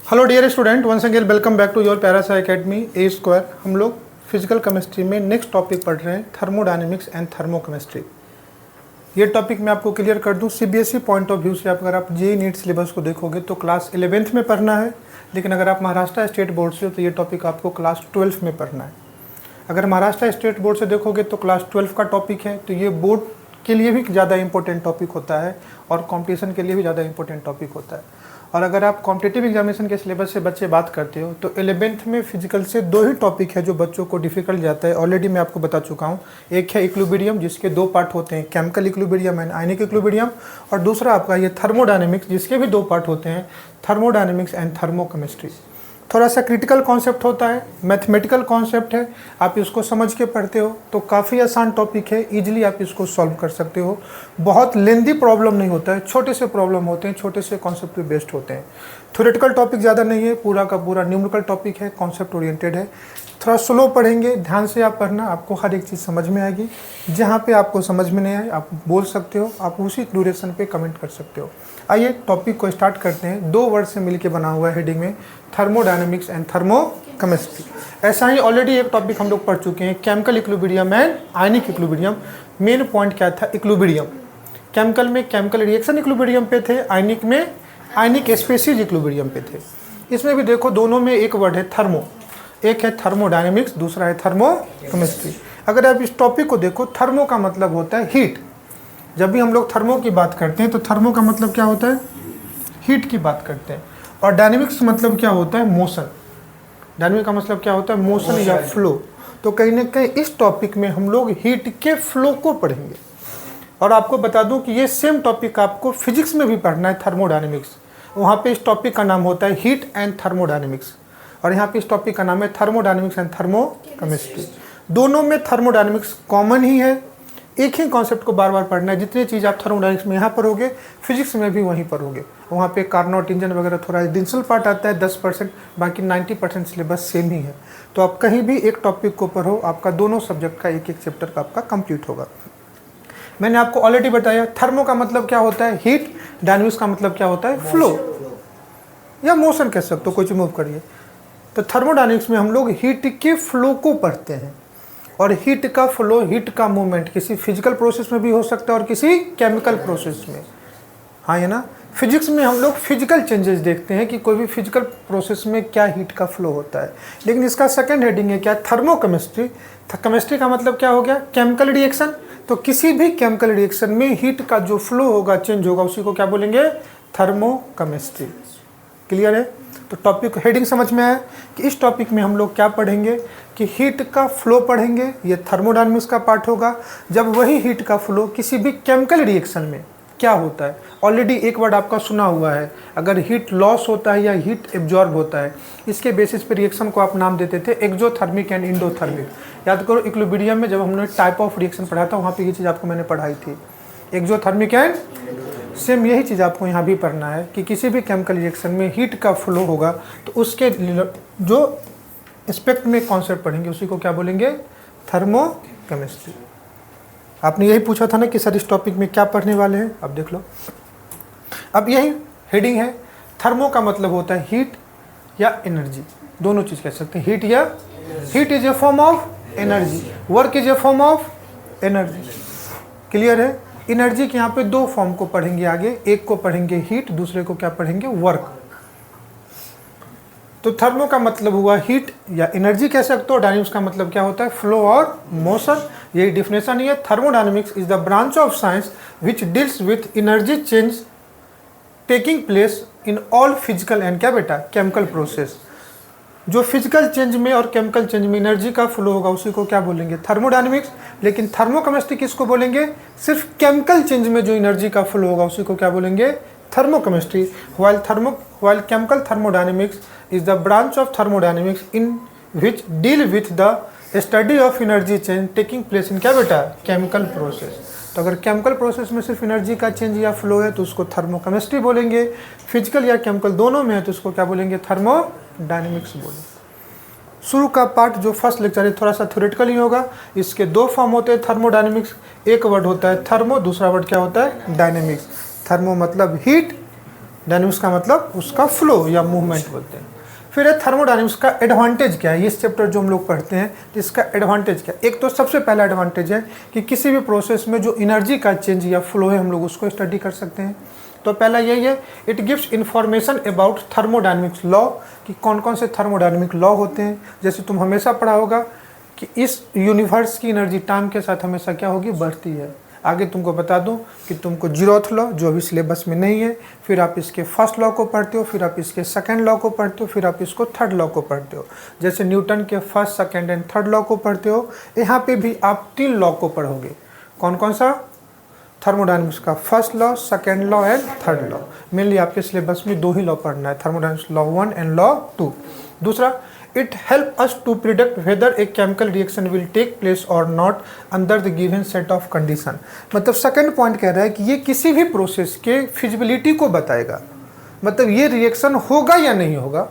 Hello dear student, once again welcome back to your Parasai academy A square. हम लोग physical chemistry में next topic पढ़ रहे हैं, थर्मोडायनेमिक्स एंड थर्मोकेमिस्ट्री। ये टॉपिक मैं आपको क्लियर कर दूं, सीबीएसई पॉइंट ऑफ व्यू से अगर आप जेईई नीट सिलेबस को देखोगे तो क्लास 11th में पढ़ना है, लेकिन अगर आप महाराष्ट्र स्टेट बोर्ड से हो तो ये टॉपिक आपको क्लास 12th में पढ़ना है। अगर महाराष्ट्र स्टेट बोर्ड से देखोगे तो क्लास 12 का टॉपिक है, तो ये बोर्ड के लिए भी ज़्यादा इंपॉर्टेंट टॉपिक होता है और कॉम्पिटिशन के लिए भी ज़्यादा इंपॉर्टेंट टॉपिक होता है। और अगर आप कॉम्पिटिटिव एग्जामिनेशन के सिलेबस से बच्चे बात करते हो तो 11th में फिजिकल से दो ही टॉपिक है जो बच्चों को डिफिकल्ट जाता है। ऑलरेडी मैं आपको बता चुका हूँ, एक है इक्विलिब्रियम जिसके दो पार्ट होते हैं, chemical equilibrium and ionic equilibrium, और दूसरा आपका ये थर्मोडायनेमिक्स जिसके भी दो पार्ट होते हैं, थर्मोडायनेमिक्स एंड थर्मोकेमिस्ट्री। थोड़ा सा क्रिटिकल कॉन्सेप्ट होता है, मैथमेटिकल कॉन्सेप्ट है, आप इसको समझ के पढ़ते हो तो काफ़ी आसान टॉपिक है, इजीली आप इसको सॉल्व कर सकते हो। बहुत लेंदी प्रॉब्लम नहीं होता है, छोटे से प्रॉब्लम होते हैं, छोटे से कॉन्सेप्ट पे बेस्ड होते हैं। थ्योरेटिकल टॉपिक ज़्यादा नहीं है, पूरा का पूरा न्यूमेरिकल टॉपिक है, कॉन्सेप्ट ओरिएंटेड है। थोड़ा स्लो पढ़ेंगे, ध्यान से आप पढ़ना, आपको हर एक चीज़ समझ में आएगी। जहाँ पे आपको समझ में नहीं आए आप बोल सकते हो, आप उसी ड्यूरेशन पे कमेंट कर सकते हो। आइए टॉपिक को स्टार्ट करते हैं। दो वर्ड से मिलके बना हुआ है हेडिंग में, थर्मोडायनेमिक्स एंड थर्मोकेमिस्ट्री। ऐसा ही ऑलरेडी एक टॉपिक हम लोग पढ़ चुके हैं, chemical equilibrium and ionic equilibrium. Main point क्या था? इक्विलिब्रियम। केमिकल में केमिकल रिएक्शन इक्विलिब्रियम पे थे, आयनिक में आयनिक स्पेसीज इक्विलिब्रियम पे थे। इसमें भी देखो दोनों में एक वर्ड है थर्मो, एक है थर्मोडायनेमिक्स, दूसरा है थर्मोकेमिस्ट्री। अगर आप इस टॉपिक को देखो, थर्मो का मतलब होता है हीट। जब भी हम लोग थर्मो की बात करते हैं तो थर्मो का मतलब क्या होता है? हीट की बात करते हैं। और डायनेमिक्स मतलब क्या होता है? मोशन। डायनेमिक का मतलब क्या होता है? मोशन या फ्लो। तो कहीं ना कहीं इस टॉपिक में हम लोग हीट के फ्लो को पढ़ेंगे। और आपको बता दूं कि ये सेम टॉपिक आपको फिजिक्स में भी पढ़ना है, थर्मोडायनेमिक्स। वहाँ पे इस टॉपिक का नाम होता है हीट एंड थर्मोडायनेमिक्स, और यहाँ पे इस टॉपिक का नाम है थर्मोडायनेमिक्स एंड थर्मोकेमिस्ट्री। दोनों में थर्मोडायनेमिक्स कॉमन ही है, एक ही कॉन्सेप्ट को बार बार पढ़ना है। जितनी चीज़ आप थर्मोडायनेमिक्स में यहाँ पढ़ोगे, फिजिक्स में भी वहीं पढ़ोगे। वहाँ पे कार्नोट इंजन वगैरह थोड़ा एडिशनल पार्ट आता है 10%, बाकी 90% सिलेबस सेम ही है। तो आप कहीं भी एक टॉपिक को पढ़ो, आपका दोनों सब्जेक्ट का एक एक चैप्टर का आपका कंप्लीट होगा। मैंने आपको ऑलरेडी बताया, थर्मो का मतलब क्या होता है? हीट। डायनेमिक्स का मतलब क्या होता है? फ्लो या मोशन कह सकते हो, कुछ मूव करिए। तो थर्मोडायनेमिक्स में हम लोग हीट के फ्लो को पढ़ते हैं, और हीट का फ्लो, हीट का मूवमेंट किसी फिजिकल प्रोसेस में भी हो सकता है और किसी केमिकल प्रोसेस में। हाँ है ना? फिजिक्स में हम लोग फिजिकल चेंजेस देखते हैं कि कोई भी फिजिकल प्रोसेस में क्या हीट का फ्लो होता है। लेकिन इसका सेकंड हेडिंग है क्या? थर्मोकेमिस्ट्री। केमिस्ट्री का मतलब क्या हो गया? Chemical reaction. तो किसी भी केमिकल रिएक्शन में हीट का जो फ्लो होगा, चेंज होगा, उसी को क्या बोलेंगे? थर्मोकेमिस्ट्री। क्लियर है? तो टॉपिक हेडिंग समझ में आया कि इस टॉपिक में हम लोग क्या पढ़ेंगे कि हीट का फ्लो पढ़ेंगे, ये थर्मोडायनेमिक्स का पार्ट होगा। जब वही हीट का फ्लो किसी भी केमिकल रिएक्शन में क्या होता है, ऑलरेडी एक वर्ड आपका सुना हुआ है, अगर हीट लॉस होता है या हीट एब्जॉर्ब होता है, इसके बेसिस पे रिएक्शन को आप नाम देते थे एक्सोथर्मिक एंड इंडोथर्मिक। याद करो, इक्विलिब्रियम में जब हमने टाइप ऑफ रिएक्शन पढ़ा था, वहाँ पे ये चीज़ आपको मैंने पढ़ाई थी, एक्सोथर्मिक एंड। सेम यही चीज़ आपको यहाँ भी पढ़ना है कि किसी भी केमिकल रिएक्शन में हीट का फ्लो होगा तो उसके जो एस्पेक्ट में कॉन्सेप्ट पढ़ेंगे उसी को क्या बोलेंगे? थर्मोकेमिस्ट्री। आपने यही पूछा था ना कि सर इस टॉपिक में क्या पढ़ने वाले हैं, अब देख लो। अब यही हेडिंग है। थर्मो का मतलब होता है हीट या एनर्जी, दोनों चीज़ कह सकते हैं, हीट या heat is a form of energy, work is a form of energy. Clear है? एनर्जी के यहाँ पे दो फॉर्म को पढ़ेंगे आगे, एक को पढ़ेंगे हीट, दूसरे को क्या पढ़ेंगे? वर्क। तो थर्मो का मतलब हुआ हीट या एनर्जी कह सकते हो, डायनेमिक्स का मतलब क्या होता है? फ्लो और मोशन। यही डिफिनेशन ही है। Thermodynamics is the branch of science which deals with energy change taking place in all physical and क्या बेटा? Chemical process. जो फिजिकल चेंज में और केमिकल चेंज में एनर्जी का फ्लो होगा उसी को क्या बोलेंगे? थर्मोडायनेमिक्स। लेकिन थर्मोकेमिस्ट्री किसको बोलेंगे? सिर्फ केमिकल चेंज में जो एनर्जी का फ्लो होगा उसी को क्या बोलेंगे? Thermochemistry. while chemical thermodynamics is the branch of thermodynamics in which deal with the study of energy change taking place in क्या बेटा? Chemical process. तो अगर केमिकल प्रोसेस में सिर्फ एनर्जी का चेंज या फ्लो है तो उसको थर्मोकेमिस्ट्री बोलेंगे, फिजिकल या केमिकल दोनों में है तो उसको क्या बोलेंगे? थर्मोडायनेमिक्स बोलेंगे। शुरू का पार्ट जो फर्स्ट लेक्चर है थोड़ा सा थ्योरेटिकल ही होगा। इसके दो फॉर्म होते हैं थर्मोडायनेमिक्स, एक वर्ड होता है थर्मो, दूसरा वर्ड क्या होता है? डायनेमिक्स। थर्मो मतलब हीट डायनेमिक्स का मतलब उसका फ्लो या मूवमेंट बोलते हैं। फिर है थर्मोडायनेमिक्स का एडवांटेज क्या है, इस चैप्टर जो हम लोग पढ़ते हैं तो इसका एडवांटेज क्या है। एक तो सबसे पहला एडवांटेज है कि किसी भी प्रोसेस में जो एनर्जी का चेंज या फ्लो है हम लोग उसको स्टडी कर सकते हैं। तो पहला यही है, it gives information about thermodynamics law, कि कौन कौन से थर्मोडायनेमिक लॉ होते हैं। जैसे तुम हमेशा पढ़ा होगा कि इस यूनिवर्स की एनर्जी टाइम के साथ हमेशा क्या होगी, बढ़ती है। आगे तुमको बता दूं कि तुमको जीरोथ लॉ जो अभी सिलेबस में नहीं है, फिर आप इसके फर्स्ट लॉ को पढ़ते हो, फिर आप इसके सेकंड लॉ को पढ़ते हो, फिर आप इसको थर्ड लॉ को पढ़ते हो। जैसे न्यूटन के first, second and third law को पढ़ते हो, यहाँ पे भी आप 3 लॉ को पढ़ोगे। कौन कौन सा, थर्मोडायनेमिक्स का first law, second law and third law. Mainly आपके सिलेबस में 2 ही लॉ पढ़ना है, थर्मोडायनेमिक्स लॉ 1 एंड लॉ 2। दूसरा, it help us to predict whether a chemical reaction will take place और not under the given set of condition. मतलब second point कह रहा है कि ये किसी भी प्रोसेस के फिजिबिलिटी को बताएगा। मतलब ये रिएक्शन होगा या नहीं होगा,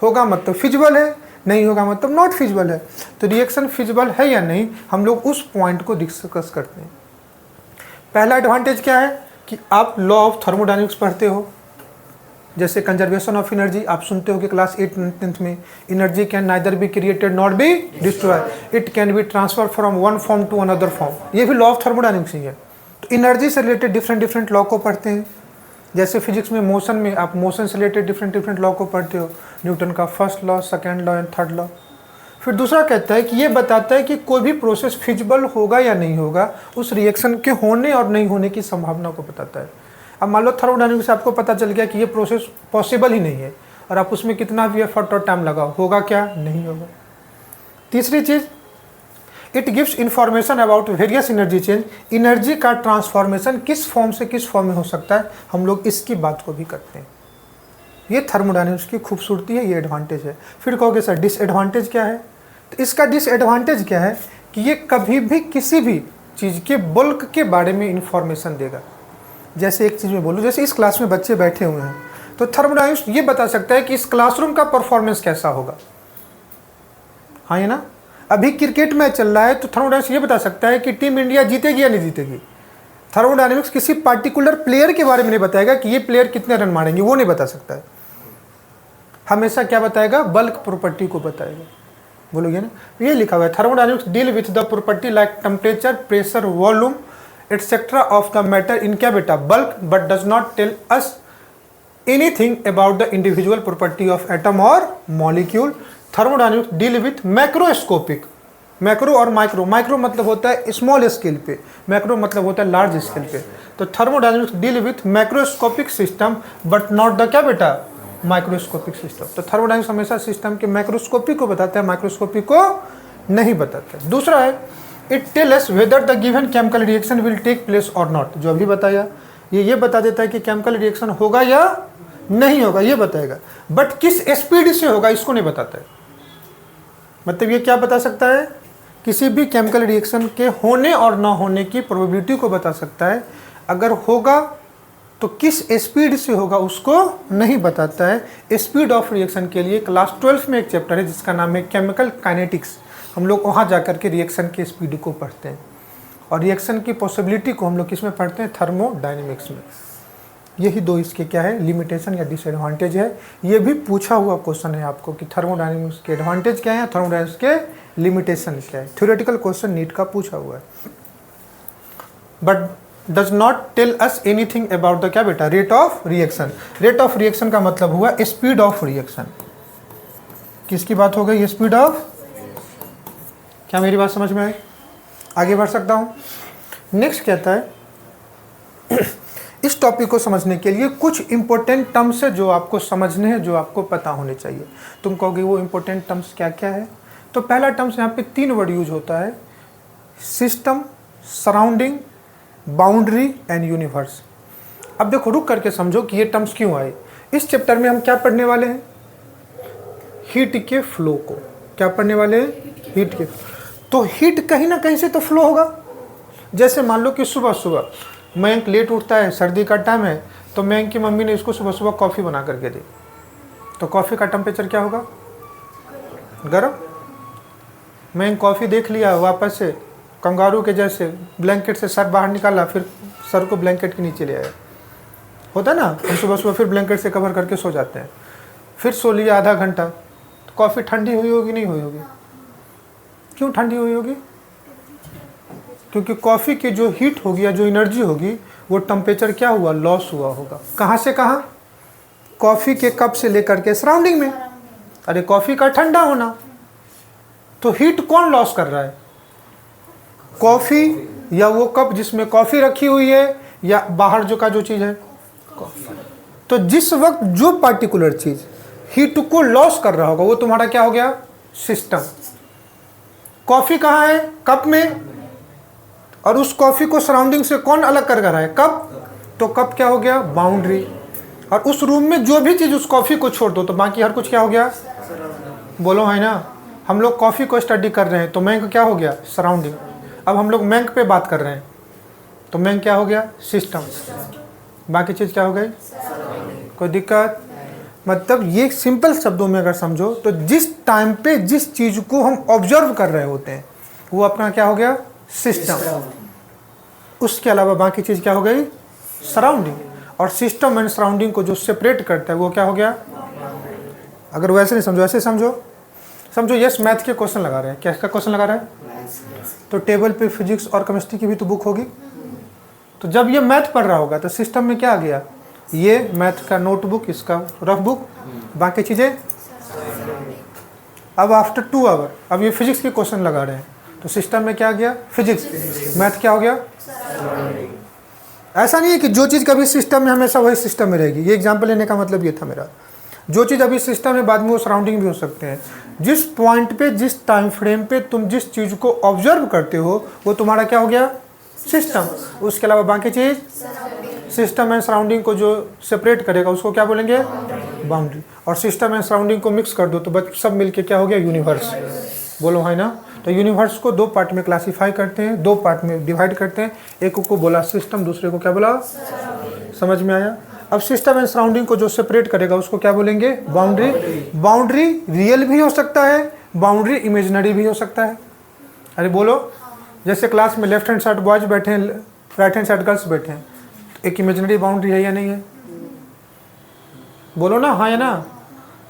होगा मतलब फिजिबल है, नहीं होगा मतलब नॉट फिजिबल है। तो रिएक्शन फिजिबल है या नहीं, हम लोग उस पॉइंट को डिस्कस करते हैं। पहला एडवांटेज क्या है कि आप लॉ ऑफ थर्मोडायनेमिक्स पढ़ते हो। जैसे कंजर्वेशन ऑफ एनर्जी आप सुनते हो कि क्लास 8 10th में, energy can neither be created not be destroy, it can be transfer from one form to another form. ये भी लॉ ऑफ थर्मोडायनेमिक्स ही है। तो एनर्जी से रिलेटेड डिफरेंट लॉ को पढ़ते हैं। जैसे फिजिक्स में मोशन में आप मोशन से रिलेटेड डिफरेंट लॉ को पढ़ते हो, न्यूटन का first law, second law and third law. फिर दूसरा कहता है कि ये बताता है कि कोई भी प्रोसेस फिजिबल होगा या नहीं होगा, उस रिएक्शन के होने और नहीं होने की संभावना को बताता है। अब मान लो थर्मोडायनेमिक्स से आपको पता चल गया कि ये प्रोसेस पॉसिबल ही नहीं है, और आप उसमें कितना भी एफर्ट और टाइम लगाओ, होगा क्या, नहीं होगा। तीसरी चीज़, it gives information about various energy change. Energy का ट्रांसफॉर्मेशन किस फॉर्म से किस फॉर्म में हो सकता है, हम लोग इसकी बात को भी करते हैं। ये थर्मोडायनेमिक्स की खूबसूरती है, ये एडवांटेज है। फिर कहोगे सर डिसएडवांटेज क्या है, तो इसका डिसएडवांटेज क्या है कि ये कभी भी किसी भी चीज़ के बल्क के बारे में इंफॉर्मेशन देगा। जैसे एक चीज़ में बोलूँ, जैसे इस क्लास में बच्चे बैठे हुए हैं, तो थर्मोडायनेमिक्स ये बता सकता है कि इस क्लासरूम का परफॉर्मेंस कैसा होगा। हाँ ये ना, अभी क्रिकेट मैच चल रहा है तो थर्मोडायनेमिक्स ये बता सकता है कि टीम इंडिया जीतेगी या नहीं जीतेगी। थर्मोडायनेमिक्स किसी पार्टिकुलर प्लेयर के बारे में नहीं बताएगा कि ये प्लेयर कितने रन मारेंगे, वो नहीं बता सकता है। हमेशा क्या बताएगा, बल्क प्रॉपर्टी को बताएगा। बोलोगे ना, ये लिखा हुआ है, thermodynamics deal with the property like temperature, pressure, volume etc. of the matter in बेटा bulk but does not tell us anything about the individual property of atom or molecule. Thermodynamics deal with macroscopic, macro और micro, micro मतलब होता है small scale पे, macro मतलब होता है large scale पे। तो thermodynamics deal with macroscopic system but not the क्या बेटा, माइक्रोस्कोपिक सिस्टम। तो थर्मोडायनेमिक्स हमेशा सिस्टम के मैक्रोस्कोपिक को बताता है, माइक्रोस्कोपिक को नहीं बताता है। दूसरा है, it tell us whether the given chemical reaction will take place और नॉट। जो अभी बताया ये बता देता है कि केमिकल रिएक्शन होगा या नहीं होगा, ये बताएगा। बट किस स्पीड से होगा इसको नहीं बताता है। मतलब ये क्या बता सकता है, किसी भी केमिकल रिएक्शन के होने और ना होने की प्रोबेबिलिटी को बता सकता है। अगर होगा तो किस स्पीड से होगा उसको नहीं बताता है। स्पीड ऑफ रिएक्शन के लिए क्लास 12 में एक चैप्टर है जिसका नाम है केमिकल काइनेटिक्स। हम लोग वहाँ जाकर के रिएक्शन की स्पीड को पढ़ते हैं, और रिएक्शन की पॉसिबिलिटी को हम लोग किस में पढ़ते हैं, थर्मोडायनेमिक्स में। यही 2 इसके क्या है, लिमिटेशन या डिसएडवांटेज है। ये भी पूछा हुआ क्वेश्चन है आपको कि थर्मोडायनेमिक्स के एडवांटेज क्या है, थर्मोडायनेमिक्स के लिमिटेशन क्या है। थ्योरेटिकल क्वेश्चन नीट का पूछा हुआ है। But does not tell us anything about the क्या बेटा, rate of reaction. Rate of reaction का मतलब हुआ स्पीड ऑफ रिएक्शन। किसकी बात हो गई, स्पीड ऑफ। क्या मेरी बात समझ में आई, आगे बढ़ सकता हूँ। नेक्स्ट कहता है इस टॉपिक को समझने के लिए कुछ इंपॉर्टेंट टर्म्स है जो आपको समझने हैं, जो आपको पता होने चाहिए। तुम कहोगे वो इंपॉर्टेंट टर्म्स क्या क्या है। तो पहला टर्म्स यहाँ पे 3 वर्ड यूज होता है, system, surrounding, boundary and universe. अब देखो रुक करके समझो कि ये टर्म्स क्यों आए। इस चैप्टर में हम क्या पढ़ने वाले हैं, हीट के फ्लो को। क्या पढ़ने वाले हैं, हीट के। तो हीट कहीं ना कहीं से तो फ्लो होगा। जैसे मान लो कि सुबह सुबह मयंक लेट उठता है, सर्दी का टाइम है, तो मयंक की मम्मी ने इसको सुबह सुबह कॉफ़ी बना करके दी, तो कॉफ़ी का टेम्परेचर क्या होगा, गर्म। मयंक कॉफ़ी देख लिया, वापस से कंगारू के जैसे ब्लैंकेट से सर बाहर निकाला, फिर सर को ब्लैंकेट के नीचे ले आया, होता है ना, हम सुबह सुबह फिर ब्लैंकेट से कवर करके सो जाते हैं, फिर सो लिया आधा घंटा, तो कॉफ़ी ठंडी हुई होगी नहीं हुई होगी? क्यों ठंडी हुई होगी? क्योंकि कॉफ़ी की जो हीट होगी या जो एनर्जी होगी वो टेम्परेचर क्या हुआ, लॉस हुआ होगा। कहाँ से कहाँ? कॉफ़ी के कप से लेकर के सराउंडिंग में। अरे कॉफ़ी का ठंडा होना, तो हीट कौन लॉस कर रहा है? कॉफ़ी या वो कप जिसमें कॉफ़ी रखी हुई है, या बाहर जो का जो चीज़ है कॉफ़ी। तो जिस वक्त जो पार्टिकुलर चीज़ हीट को लॉस कर रहा होगा वो तुम्हारा क्या हो गया, सिस्टम। कॉफ़ी कहाँ है, कप में, और उस कॉफ़ी को सराउंडिंग से कौन अलग कर रहा है, कप। तो कप क्या हो गया, बाउंड्री। और उस रूम में जो भी चीज़ उस कॉफ़ी को छोड़ दो तो बाकी हर कुछ क्या हो गया, बोलो है ना। हम लोग कॉफ़ी को स्टडी कर रहे हैं तो मैंग क्या हो गया, सराउंडिंग। अब हम लोग मैंग पे बात कर रहे हैं तो मैंग क्या हो गया, सिस्टम। बाकी चीज़ क्या हो गई, कोई दिक्कत? मतलब ये सिंपल शब्दों में अगर समझो तो जिस टाइम पे जिस चीज़ को हम ऑब्जर्व कर रहे होते हैं वो अपना क्या हो गया, सिस्टम। उसके अलावा बाकी चीज़ क्या हो गई, सराउंडिंग। और सिस्टम एंड सराउंडिंग को जो सेपरेट करता है वो क्या हो गया। अगर वैसे नहीं समझो, ऐसे समझो, समझो यस मैथ के क्वेश्चन लगा रहे हैं, क्या का क्वेश्चन लगा रहे हैं, तो टेबल पे फिजिक्स और केमिस्ट्री की भी तो बुक होगी। तो जब ये मैथ पढ़ रहा होगा तो सिस्टम में क्या आ गया, ये मैथ का नोटबुक, इसका रफ बुक, बाकी चीज़ें। अब आफ्टर 2 आवर अब ये फिजिक्स के क्वेश्चन लगा रहे हैं तो सिस्टम में क्या आ गया, फिजिक्स, मैथ क्या हो गया। ऐसा नहीं है कि जो चीज़ कभी सिस्टम में हमेशा वही सिस्टम में रहेगी। ये एग्जाम्पल लेने का मतलब ये था मेरा, जो चीज़ अभी सिस्टम है बाद में वो सराउंडिंग भी हो सकते हैं। जिस पॉइंट पे, जिस टाइम फ्रेम पे तुम जिस चीज़ को ऑब्जर्व करते हो वो तुम्हारा क्या हो गया, सिस्टम। उसके अलावा बाकी चीज़, सिस्टम एंड सराउंडिंग को जो सेपरेट करेगा उसको क्या बोलेंगे, बाउंड्री। और सिस्टम एंड सराउंडिंग को मिक्स कर दो तो बस सब मिलके क्या हो गया, यूनिवर्स। बोलो है ना। तो यूनिवर्स को 2 पार्ट में क्लासीफाई करते हैं, 2 पार्ट में डिवाइड करते हैं। एक को बोला सिस्टम, दूसरे को क्या बोला, समझ में आया। अब सिस्टम एंड सराउंडिंग को जो सेपरेट करेगा उसको क्या बोलेंगे, बाउंड्री। बाउंड्री रियल भी हो सकता है, बाउंड्री इमेजिनरी भी हो सकता है। अरे बोलो, जैसे क्लास में लेफ्ट हैंड साइड बॉयज बैठे हैं, राइट हैंड साइड गर्ल्स बैठे हैं, एक इमेजिनरी बाउंड्री है या नहीं है, बोलो ना, हाँ या ना।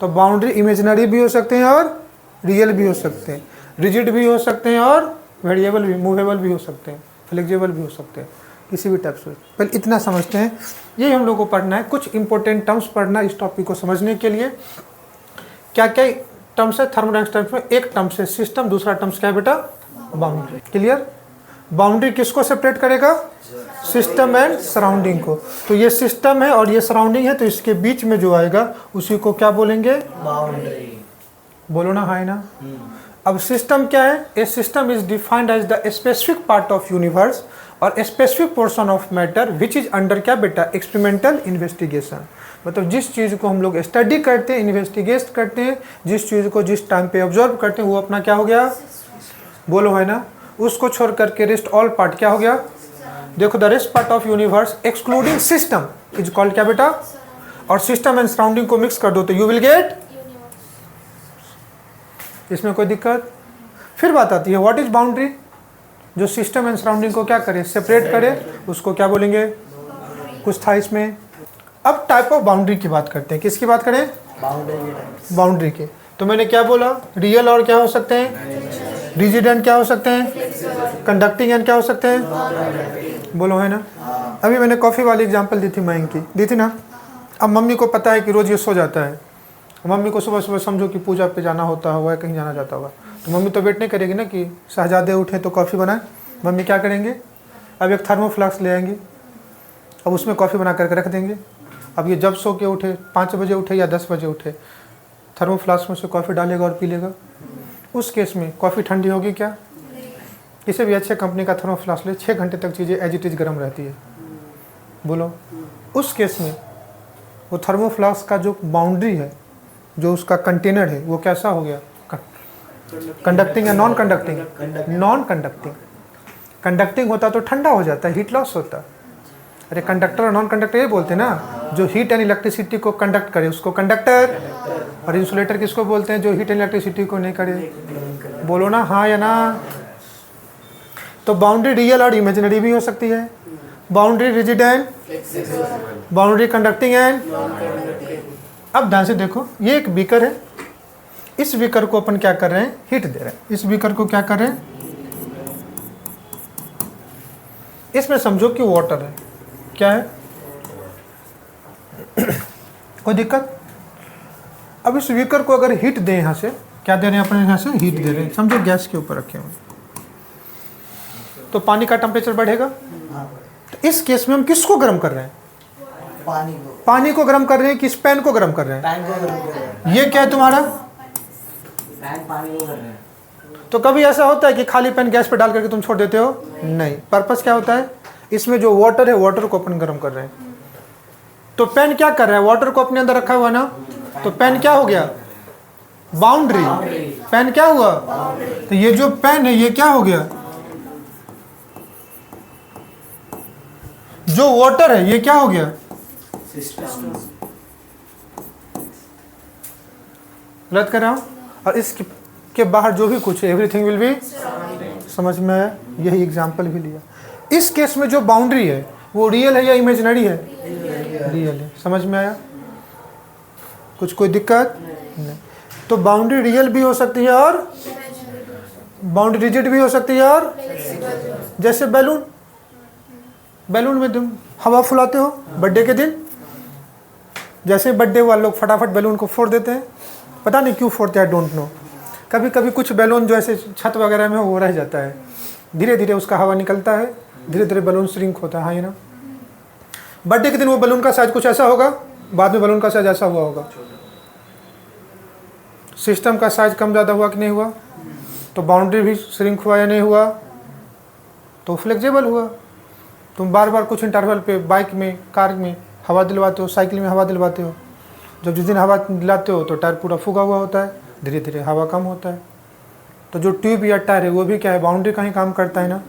तो बाउंड्री इमेजिनरी भी हो सकते हैं और रियल भी हो सकते हैं, रिजिड भी हो सकते हैं और वेरिएबल भी, मूवेबल भी हो सकते हैं, फ्लेक्सिबल भी हो सकते हैं, किसी भी टाइप से। पहले इतना समझते हैं, यही हम लोग को पढ़ना है। कुछ इंपॉर्टेंट टर्म्स पढ़ना इस टॉपिक को समझने के लिए। क्या क्या टर्म्स है थर्मोडायनेमिक्स टर्म्स में? एक टर्म से सिस्टम, दूसरा टर्म्स क्या है बेटा, बाउंड्री। क्लियर। बाउंड्री किसको सेपरेट करेगा, सिस्टम एंड सराउंडिंग को। तो ये सिस्टम है और ये सराउंडिंग है, तो इसके बीच में जो आएगा उसी को क्या बोलेंगे, बाउंड्री। बोलो ना, हाँ ना। अब सिस्टम क्या है, a system is defined as the specific part of universe और specific portion of matter which is under क्या बेटा, एक्सपेरिमेंटल इन्वेस्टिगेशन। मतलब जिस चीज़ को हम लोग स्टडी करते हैं, इन्वेस्टिगेट करते हैं, जिस चीज़ को जिस टाइम पे ऑब्जर्व करते हैं वो अपना क्या हो गया, बोलो है ना। उसको छोड़ करके रेस्ट ऑल पार्ट क्या हो गया। देखो, the rest part of universe excluding system is called क्या बेटा, और सिस्टम एंड सराउंडिंग को मिक्स कर दो तो यू विल गेट। इसमें कोई दिक्कत। फिर बात आती है व्हाट इज बाउंड्री। जो सिस्टम एंड सराउंडिंग को क्या करे, सेपरेट करे, उसको क्या बोलेंगे, कुछ था इसमें। अब टाइप ऑफ बाउंड्री की बात करते हैं। किसकी बात करें, बाउंड्री के। तो मैंने क्या बोला, रियल और क्या हो सकते हैं, रिजिड एंड क्या हो सकते हैं, कंडक्टिंग एंड क्या हो सकते हैं, बोलो है ना। अभी मैंने कॉफ़ी वाली एग्जांपल दी थी, मैंग की दी थी ना। अब मम्मी को पता है कि रोज़ ये सो जाता है, मम्मी को सुबह सुबह समझो कि पूजा पे जाना होता होगा, कहीं जाना जाता होगा, तो मम्मी तो वेट नहीं करेगी ना कि शहजादे उठे तो कॉफ़ी बनाए। मम्मी क्या करेंगे, अब एक थर्मोफ्लास्क ले आएंगी, अब उसमें कॉफ़ी बना करके रख देंगे। अब ये जब सो के उठे, 5 बजे उठे या 10 बजे उठे, थर्मोफ्लास्क में से कॉफ़ी डालेगा और पी लेगा। उस केस में कॉफ़ी ठंडी होगी क्या, किसी भी अच्छे कंपनी का थर्मोफ्लास्क ले, 6 घंटे तक चीज़ें एज इट इज़ गर्म रहती है, बोलो। उस केस में वो थर्मोफ्लास्क का जो बाउंड्री है, जो उसका कंटेनर है, वो कैसा हो गया, कंडक्टिंग या non conducting, non conducting. Conducting होता तो ठंडा हो जाता है, हीट लॉस होता। अरे कंडक्टर और नॉन कंडक्टर ये बोलते हैं ना, जो हीट एंड इलेक्ट्रिसिटी को कंडक्ट करे उसको कंडक्टर, और इंसुलेटर किसको बोलते हैं, जो हीट एंड इलेक्ट्रिसिटी को नहीं करे, बोलो ना, हाँ या ना। तो बाउंड्री रियल और इमेजिनरी भी हो सकती है। Boundary rigid and boundary conducting and. अब ध्यान से देखो, ये एक बीकर है, इस बीकर को अपन क्या कर रहे हैं, हीट दे रहे हैं। इस बीकर को क्या कर रहे हैं, इसमें समझो कि वाटर है, क्या है, कोई दिक्कत। अब इस बीकर को अगर हीट दें, यहाँ से क्या दे रहे हैं अपने, यहाँ से हीट दे रहे हैं, समझो गैस के ऊपर रखे हुए, तो पानी का टेम्परेचर बढ़ेगा। तो इस केस में हम किसको गर्म कर रहे हैं, पानी को गर्म कर रहे हैं कि इस पैन को गर्म कर रहे हैं। ये क्या है तुम्हारा, पानी को कर रहे हैं। तो कभी ऐसा होता है कि खाली पैन गैस पे डाल करके तुम छोड़ देते हो, नहीं। पर्पस क्या होता है, इसमें जो वाटर है, वाटर को अपन गर्म कर रहे हैं। तो पैन क्या कर रहा है, वाटर को अपने अंदर रखा हुआ ना, तो पैन क्या हो गया, बाउंड्री। पैन क्या हुआ, तो ये जो पैन है ये क्या हो गया, जो वाटर है ये क्या हो गया, गलत कर रहा हूं। और इसके बाहर जो भी कुछ है, एवरीथिंग विल बी, समझ में आया, यही एग्जांपल भी लिया। इस केस में जो बाउंड्री है वो रियल है या इमेजिनरी है, रियल है, समझ में आया, कुछ कोई दिक्कत नहीं। तो बाउंड्री रियल भी हो सकती है और बाउंड्री रिजिड भी हो सकती है, और जैसे बैलून, बैलून में तुम हवा फुलाते हो बर्थडे के दिन, जैसे बर्थडे वाले लोग फटाफट बैलून को फोड़ देते हैं, पता नहीं क्यों फोड़ते हैं, डोंट नो। कभी कभी कुछ बैलून जो ऐसे छत वगैरह में वो रह जाता है, धीरे धीरे उसका हवा निकलता है, धीरे धीरे बैलून श्रिंक होता है, हाँ ये ना। बर्थडे के दिन वो बैलून का साइज कुछ ऐसा होगा, बाद में बैलून का साइज ऐसा हुआ होगा। सिस्टम का साइज कम ज़्यादा हुआ कि नहीं हुआ, तो बाउंड्री भी श्रिंक हुआ या नहीं हुआ, तो फ्लेक्सिबल हुआ। तुम बार बार कुछ इंटरवल पे बाइक में, कार में हवा दिलवाते हो, साइकिल में हवा दिलवाते हो, जब जिस दिन हवा दिलाते हो तो टायर पूरा फूगा हुआ होता है, धीरे धीरे हवा कम होता है। तो जो ट्यूब या टायर है वो भी क्या है, बाउंड्री का ही काम करता है ना।